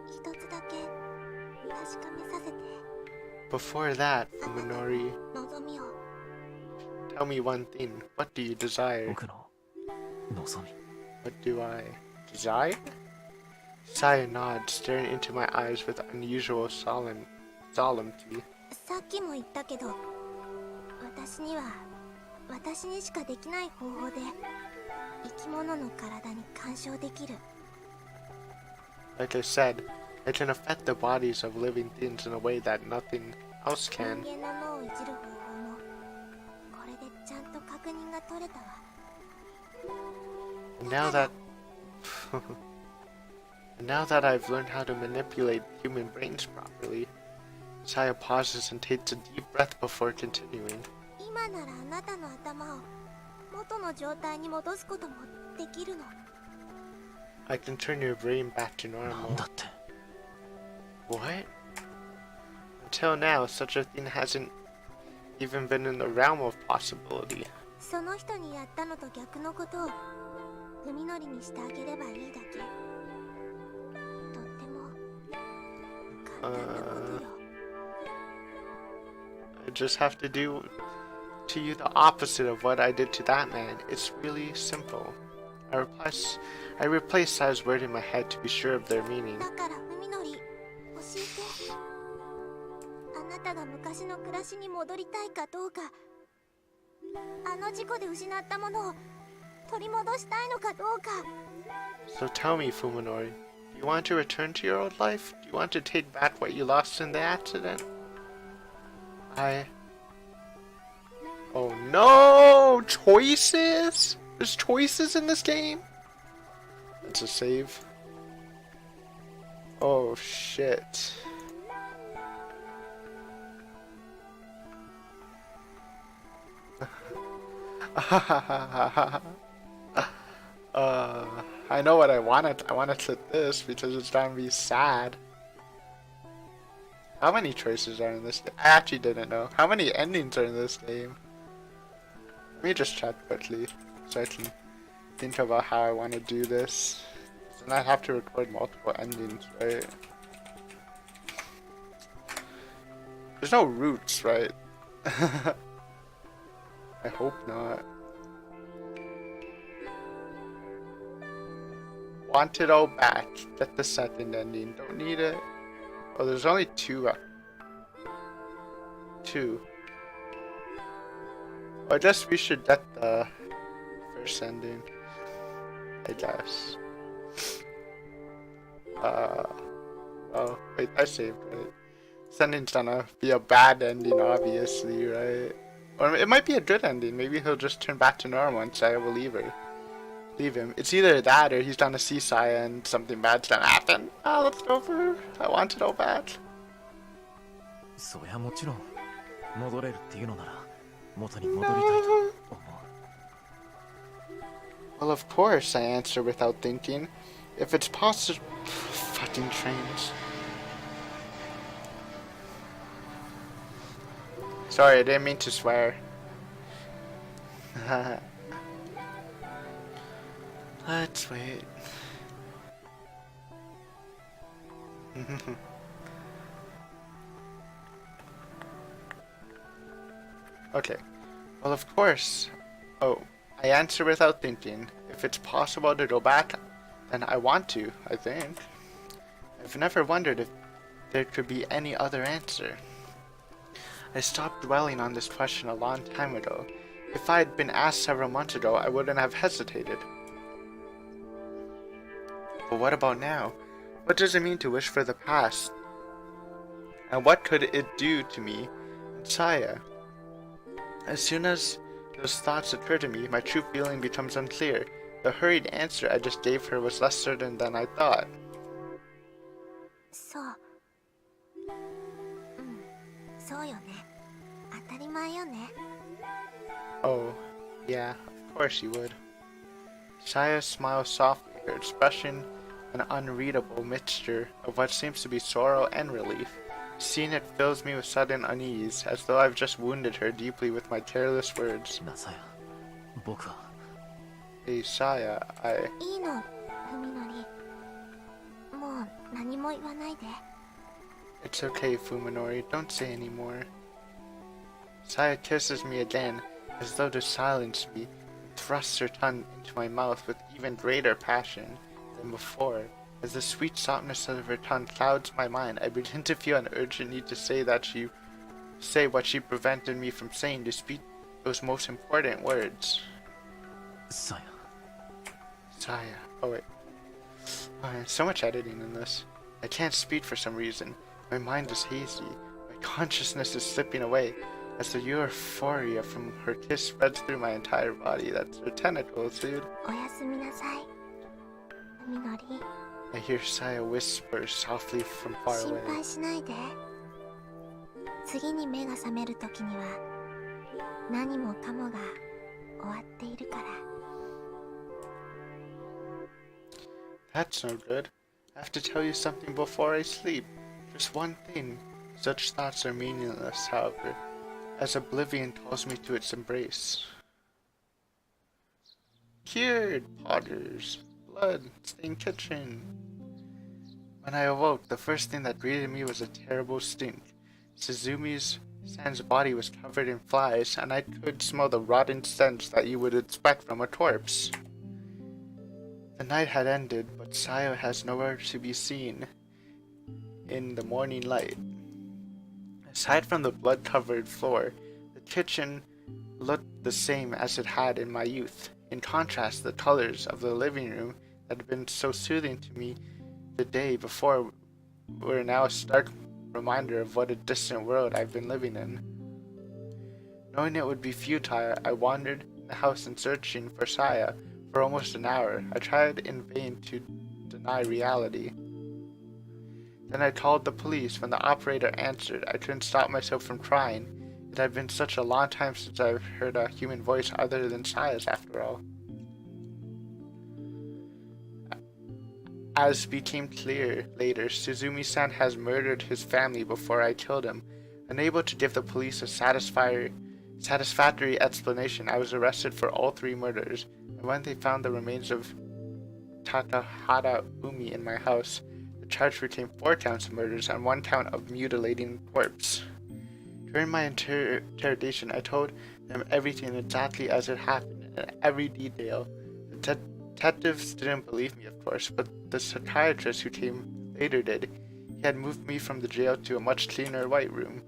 一つだけ確かめさせて。 Before that, Fuminori, 望みを。 tell me one thing. What do you desire? 僕の望み。 What do I desire? Saya nods, staring into my eyes with unusual solemnity. さっきも言ったけど、私には私にしかできない方法で生き物の体に干渉できる。 Like I said, I can affect the bodies of living things in a way that nothing else 人 can. 間の脳をいじる方法もこれでちゃんと確認が取れたわ。 And now that and now that I've learned how to manipulate human brains properly, Saya pauses and takes a deep breath before continuing. 今ならあなたの頭を元の状態に戻すこともできるの。 I can turn your brain back to なん normal. だって。 What? Until now, such a thing hasn't even been in the realm of possibility. その人にやったのと逆のことを文則にしてあげればいいだけ。とっても簡単なことよ。 I just have to do to you the opposite of what I did to that man. It's really simple. I replace Saya's word in my head to be sure of their meaning. だから文則、教えて。あなたが昔の暮らしに戻りたいかどうか、あの事故で失ったものを取り戻したいのかどうか。 So tell me, Fuminori, do you want to return to your old life? Do you want to take back what you lost in the accident? Oh no! Choices? There's choices in this game? That's a save. Oh shit. I know what I wanted. I want to click this because it's gonna be sad. How many choices are in this game? I actually didn't know. How many endings are in this game? Let me just check quickly so I can think about how I want to do this. Then I have to record multiple endings, right? There's no roots, right? I hope not. Want it all back. Get the second ending. Don't need it. Oh, there's only two. Two. I guess we should get the first ending. I guess. Oh, wait, I saved, right? This ending's gonna be a bad ending, obviously, right? Or it might be a good ending. Maybe he'll just turn back to normal and Saya will leave him. It's either that or he's gonna see Saya and something bad's gonna happen. Ah, let's go for her. I want it all back. そりゃもちろん戻れるっていうのなら元に戻りたいと思う。 Well, of course, I answer without thinking. If it's possible. Fucking trains. Sorry, I didn't mean to swear. Let's wait. Okay. Well, of course. Oh, I answer without thinking. If it's possible to go back, then I want to, I think. I've never wondered if there could be any other answer. I stopped dwelling on this question a long time ago. If I had been asked several months ago, I wouldn't have hesitated. But what about now? What does it mean to wish for the past? And what could it do to me and Saya? As soon as those thoughts occur to me, my true feeling becomes unclear. The hurried answer I just gave her was less certain than I thought. そう。そうよね。当たり前よね。 Oh, yeah, of course you would. Saya smiled softly, her expression an unreadable mixture of what seems to be sorrow and relief. Seeing it fills me with sudden unease, as though I've just wounded her deeply with my careless words. なさや、僕は Hey, Saya, いいの、文則。もう何も言わないで。It's okay, Fuminori, don't say any more. Saya kisses me again, as though to silence me, and thrusts her tongue into my mouth with even greater passion than before. As the sweet softness of her tongue clouds my mind, I begin to feel an urgent need to say what she prevented me from saying, to speak those most important words. さや Saya. Oh wait. Oh, there's so much editing in this. I can't speak for some reason. My mind is hazy. My consciousness is slipping away as the euphoria from her kiss spreads through my entire body. That's her tentacles, dude. おやすみなさい、文則。 I hear Saya whisper softly from far 心 away. 配しないで。次に目が覚めるときには何もかもが終わっているから。 That's no good. I have to tell you something before I sleep. Just one thing. Such thoughts are meaningless, however, as oblivion calls me to its embrace. Cured, Potters. Blood, stained kitchen. When I awoke, the first thing that greeted me was a terrible stink. Suzumi's-san's body was covered in flies, and I could smell the rotten stench that you would expect from a corpse. The night had ended, but Sayo has nowhere to be seen in the morning light. Aside from the blood-covered floor, the kitchen looked the same as it had in my youth. In contrast, the colors of the living room that had been so soothing to me the day before were now a stark reminder of what a distant world I've been living in. Knowing it would be futile, I wandered the house in searching for Saya. For almost an hour, I tried in vain to deny reality. Then I called the police. When the operator answered, I couldn't stop myself from crying. It had been such a long time since I've heard a human voice other than Saya's, after all. As became clear later, Suzumi-san has murdered his family before I killed him. Unable to give the police a satisfactory explanation, I was arrested for all 3 murders. And when they found the remains of Takahata Umi in my house, the charge became 4 counts of murders and 1 count of mutilating a corpse. During my interrogation, I told them everything exactly as it happened, in every detail. The detectives didn't believe me, of course, but the psychiatrist who came later did. He had moved me from the jail to a much cleaner white room.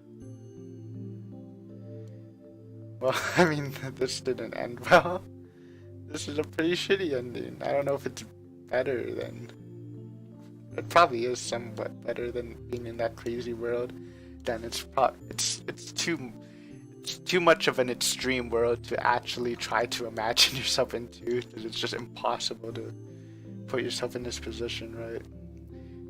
Well, I mean, this didn't end well. This is a pretty shitty ending. I don't know if it's better than... It probably is somewhat better than being in that crazy world. Then it's too much of an extreme world to actually try to imagine yourself into, because it's just impossible to put yourself in this position, right?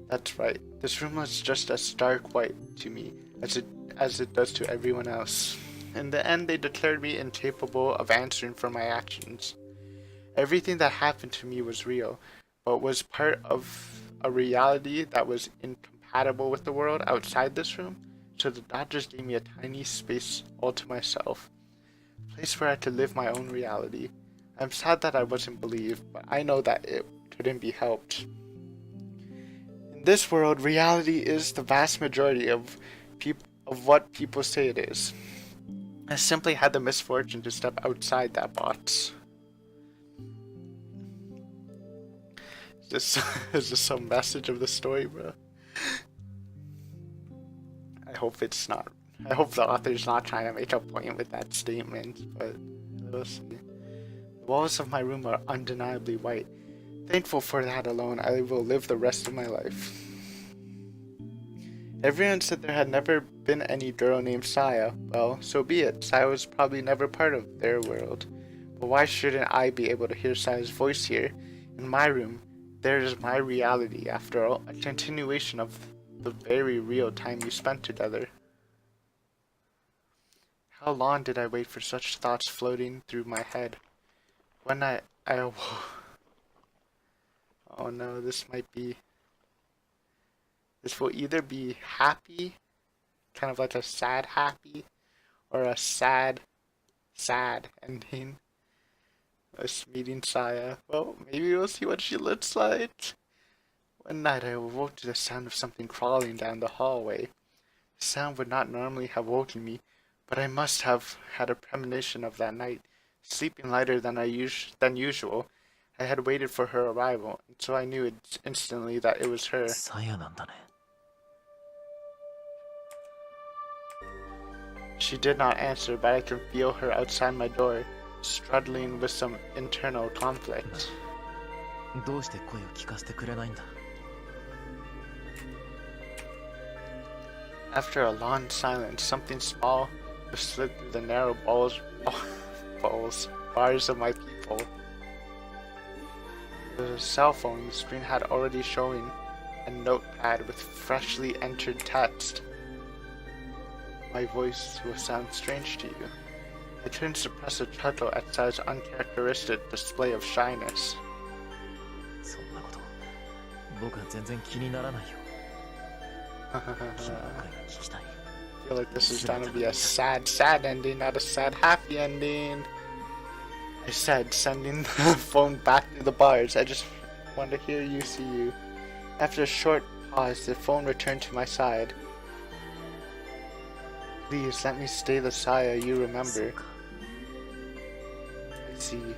That's right. This room looks just as stark white to me as it does to everyone else. In the end, they declared me incapable of answering for my actions. Everything that happened to me was real, but was part of a reality that was incompatible with the world outside this room, so the doctors gave me a tiny space all to myself, a place where I could live my own reality. I'm sad that I wasn't believed, but I know that it couldn't be helped. In this world, reality is the vast majority of what people say it is. I simply had the misfortune to step outside that box. Is this some message of the story, bro? I hope it's not. I hope the author's not trying to make a point with that statement, but we'll see. The walls of my room are undeniably white. Thankful for that alone, I will live the rest of my life. Everyone said there had never been any girl named Saya. Well, so be it. Saya was probably never part of their world. But why shouldn't I be able to hear Saya's voice here? In my room, there is my reality, after all, a continuation of the very real time we spent together. How long did I wait for such thoughts floating through my head? When I awoke... Oh no, this will either be happy, kind of like a sad happy, or a sad ending. Us meeting Saya. Well, maybe we'll see what she looks like. One night I awoke to the sound of something crawling down the hallway. The sound would not normally have woken me, but I must have had a premonition of that night. Sleeping lighter than usual, I had waited for her arrival, and so I knew instantly that it was her. さやなんだね。 She did not answer, but I could feel her outside my door, struggling with some internal conflict. どうして声を聞かせてくれないんだ。 After a long silence, something small slid through the narrow bars of my people. There was a cell phone. The screen had already showing a notepad with freshly entered text. My voice will sound strange to you. I couldn't suppress a chuckle at Sai's uncharacteristic display of shyness. そんなこと、僕は全然気にならないよ。 I feel like this is gonna be a sad ending, not a sad, happy ending. I said, sending the phone back to the bars. I just want to hear you, see you. After a short pause, the phone returned to my side. Please, let me stay the Saya you remember. I see.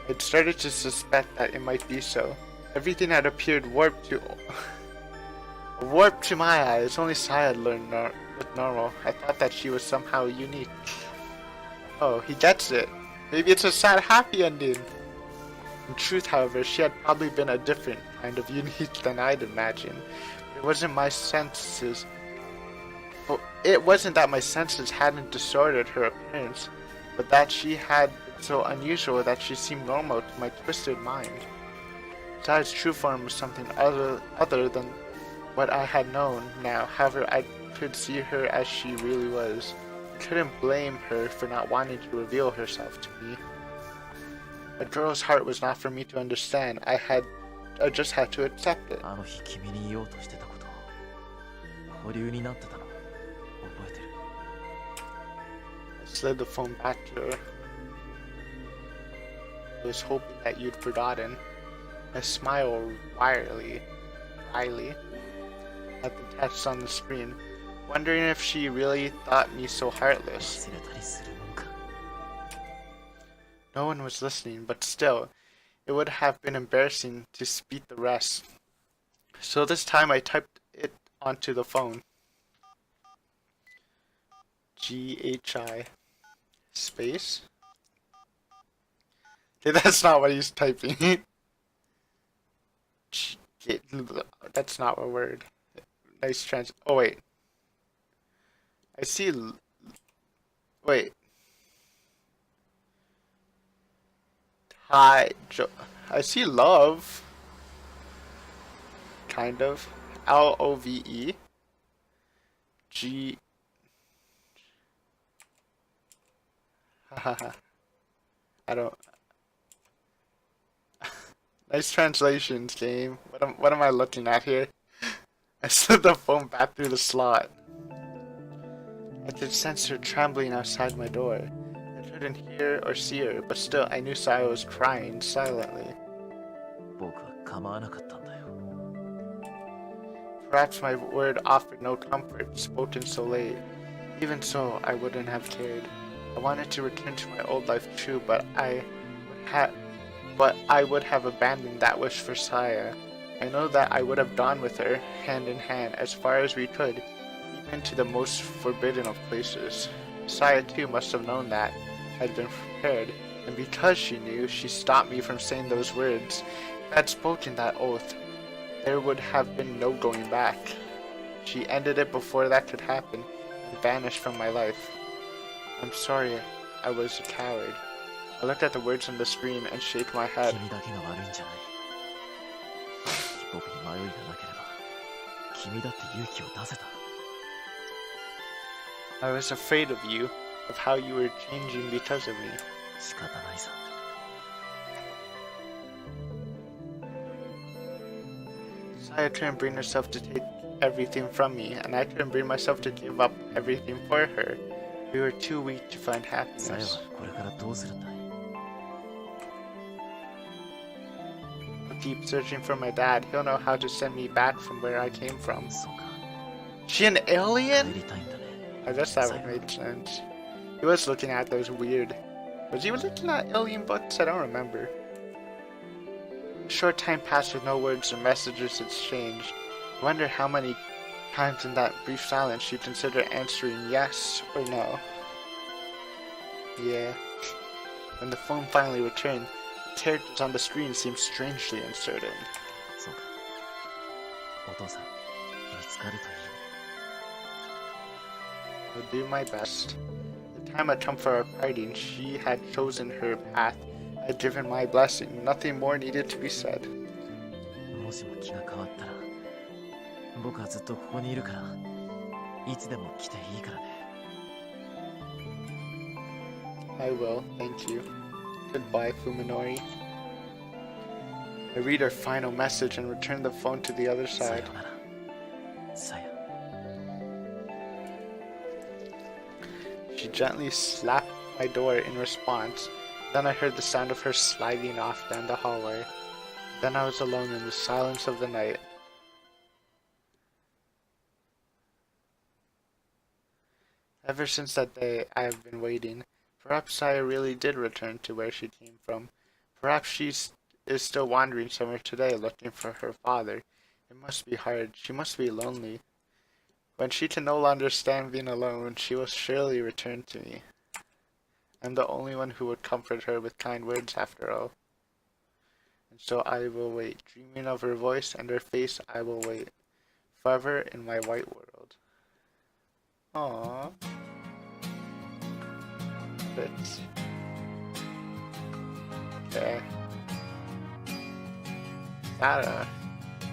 I'd started to suspect that it might be so. Everything had appeared warped to my eyes. Only Saya learned looked normal. I thought that she was somehow unique. Oh, he gets it. Maybe it's a sad, happy ending. In truth, however, she had probably been a different kind of unique than I'd imagined. It wasn't my senses. Well, it wasn't that my senses hadn't distorted her appearance, but that she had been so unusual that she seemed normal to my twisted mind. Saya's true form was something other than what I had known now. However, I could see her as she really was. I couldn't blame her for not wanting to reveal herself to me. A girl's heart was not for me to understand. I just had to accept it. あの日君に言おうとしてたこと、保留になってたの、覚えてる。 I slid the phone back to her. I was hoping that you'd forgotten. I smiled wryly at the text on the screen, wondering if she really thought me so heartless. 忘れたりするもんか。 No one was listening, but still, it would have been embarrassing to speak the rest. So this time I typed it onto the phone. GHI space. Okay, that's not what he's typing. That's not a word. Nice trans. Oh wait. I see. Wait. Hi. I see love. Kind of. LOVE. G. Hahaha. I don't. Nice translations, game. What am I looking at here? I slid the phone back through the slot. I could sense her trembling outside my door. I couldn't hear or see her, but still I knew Saya was crying silently. 僕は構わなかったんだよ。 Perhaps my word offered no comfort, spoken so late. Even so, I wouldn't have cared. I wanted to return to my old life too, but I would have abandoned that wish for Saya. I know that I would have gone with her, hand in hand, as far as we could, even to the most forbidden of places. Saya too must have known that I had been prepared, and because she knew, she stopped me from saying those words. If I had spoken that oath, there would have been no going back. She ended it before that could happen, and vanished from my life. I'm sorry, I was a coward. I looked at the words on the screen and shook my head. 君だけが悪いんじゃない。僕に迷いがなければ、君だって勇気を出せた。 I was afraid of you, of how you were changing because of me. 仕方ないさ。Saya couldn't bring herself to take everything from me, and I couldn't bring myself to give up everything for her. We were too weak to find さや happiness. はこれからどうするんだい？ I'll keep searching for my dad. He'll know how to send me back from where I came from. そうか。 She an 帰 alien? りたいんだね。 I guess that would make sense. He was looking at those weird... Was he looking at alien books? I don't remember. A short time passed with no words or messages exchanged. I wonder how many times in that brief silence she considered answering yes or no. Yeah. When the phone finally returned, the characters on the screen seemed strangely uncertain. そうか。お父さん、見つかるといいね。 I'll do my best. The time had come for our parting. She had chosen her path. I had given my blessing. Nothing more needed to be said. もしも気が変わったら、僕はずっとここにいるから、いつでも来ていいからね。 I will, thank you. Goodbye, Fuminori. I read her final message and return the phone to the other さ side. よなら。さや。 She gently slapped my door in response. Then I heard the sound of her sliding off down the hallway. Then I was alone in the silence of the night. Ever since that day, I have been waiting. Perhaps Saya really did return to where she came from. Perhaps she is still wandering somewhere today looking for her father. It must be hard. She must be lonely. When she can no longer stand being alone, she will surely return to me. I'm the only one who would comfort her with kind words after all. And so I will wait. Dreaming of her voice and her face, I will wait. Forever in my white world. Aww. Fits. Okay.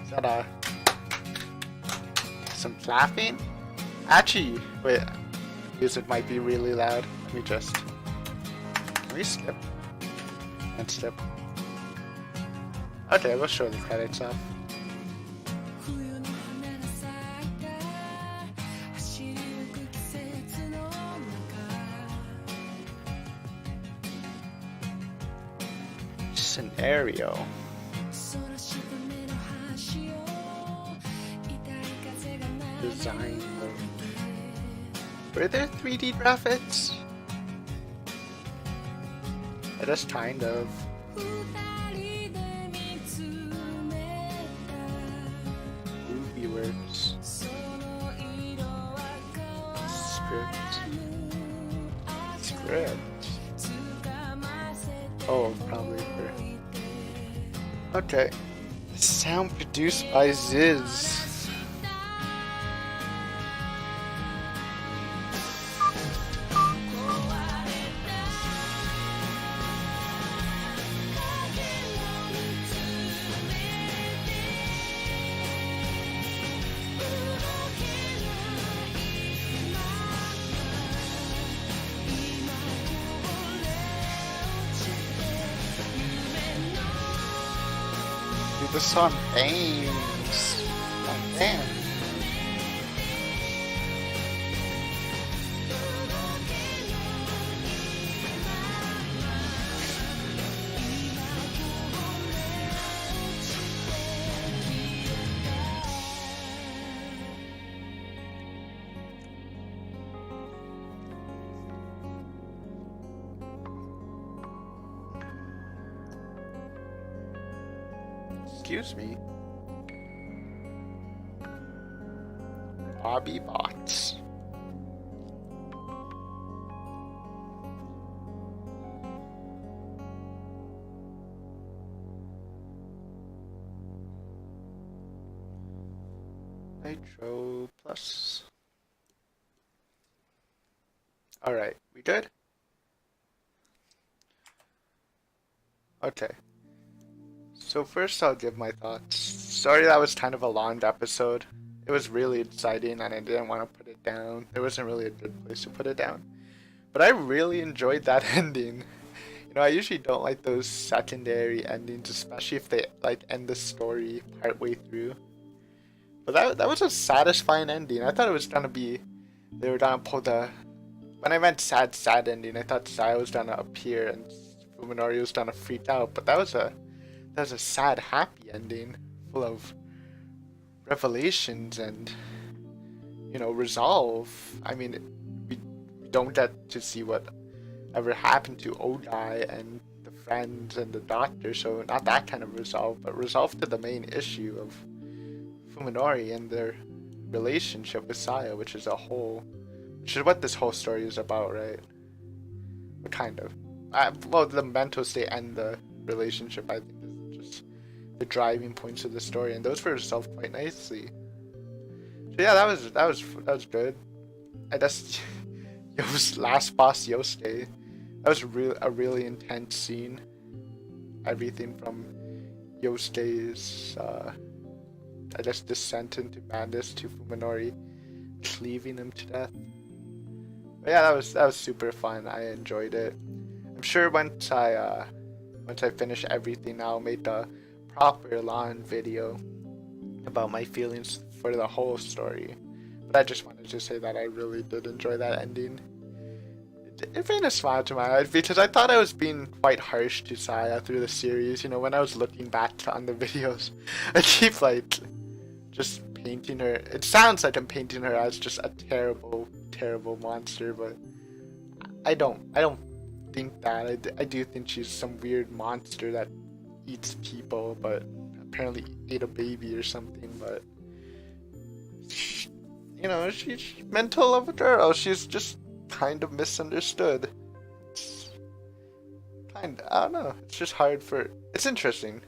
Is that a some clapping? Actually, wait. Music might be really loud. Let me skip. And skip. Okay, we'll show the credits off. Scenario. Design. Were there 3D graphics? It is kind of. Movie works. Script. Oh, probably for. Okay. Sound produced by Ziz. The song bangs. Oh, damn. Excuse me. Bobby Bots. Nitro Plus. Alright, we good? Okay. So first I'll give my thoughts. Sorry that was kind of a long episode. It was really exciting and I didn't want to put it down. There wasn't really a good place to put it down. But I really enjoyed that ending. You know, I usually don't like those secondary endings, especially if they like end the story partway through. But that was a satisfying ending. I thought it was gonna be they were gonna pull the when I meant sad ending, I thought Saya was gonna appear and Fuminori was gonna freak out, but that was a sad happy ending full of revelations and resolve. I mean, we don't get to see what ever happened to Odai and the friends and the doctor, so not that kind of resolve, but resolve to the main issue of Fuminori and their relationship with Saya, which is what this whole story is about, right? But kind of. Well, the mental state and the relationship, I think, is just the driving points of the story, and those were resolved quite nicely. So yeah, that was good. I guess last boss Yousuke, that was a really intense scene. Everything from Yosuke's I guess descent into madness to Fuminori cleaving him to death. But yeah, that was super fun. I enjoyed it. I'm sure once I finish everything, I'll make a proper long video about my feelings for the whole story. But I just wanted to say that I really did enjoy that ending. It made a smile to my eyes because I thought I was being quite harsh to Saya through the series. When I was looking back on the videos, I keep just painting her. It sounds like I'm painting her as just a terrible, terrible monster, but I don't think that. I do think she's some weird monster that eats people, but apparently ate a baby or something. But she's mental of a girl. She's just kind of misunderstood. I don't know. It's just hard for. It's interesting.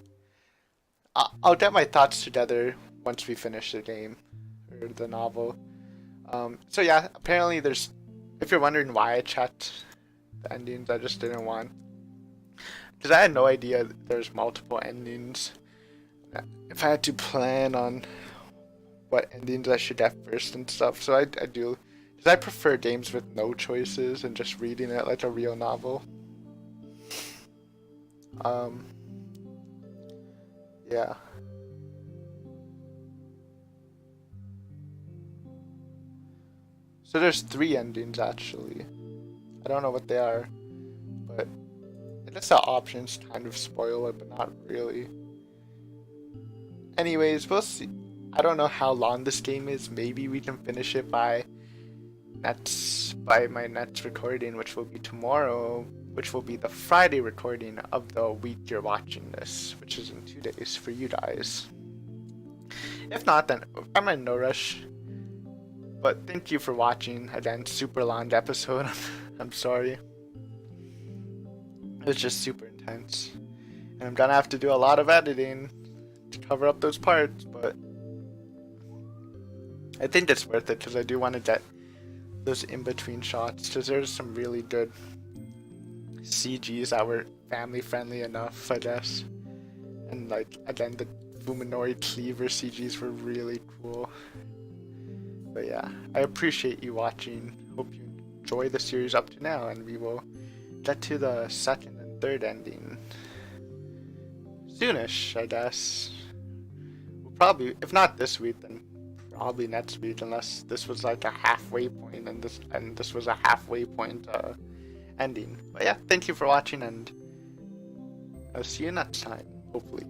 I'll get my thoughts together once we finish the game or the novel. So yeah, apparently if you're wondering why I checked the endings, I just didn't want, because I had no idea there's multiple endings. If I had to plan on what endings I should get first and stuff, so I do, because I prefer games with no choices and just reading it like a real novel. Yeah. So there's 3 endings actually. I don't know what they are, but I guess the options kind of spoil it, but not really. Anyways, we'll see. I don't know how long this game is. Maybe we can finish it by my next recording, which will be tomorrow, which will be the Friday recording of the week you're watching this, which is in 2 days for you guys. If not, then I'm in no rush. But thank you for watching. Again, super long episode. I'm sorry. It was just super intense. And I'm gonna have to do a lot of editing to cover up those parts, but I think it's worth it because I do want to get those in-between shots, because there's some really good CGs that were family friendly enough, I guess. And again, the Fuminori Cleaver CGs were really cool. But yeah, I appreciate you watching. Hope you enjoy the series up to now, and we will get to the 2nd and 3rd ending soonish, I guess. We'll probably, if not this week, then probably next week, unless this was like a halfway point and this was a halfway point ending. But yeah, thank you for watching, and I'll see you next time, hopefully.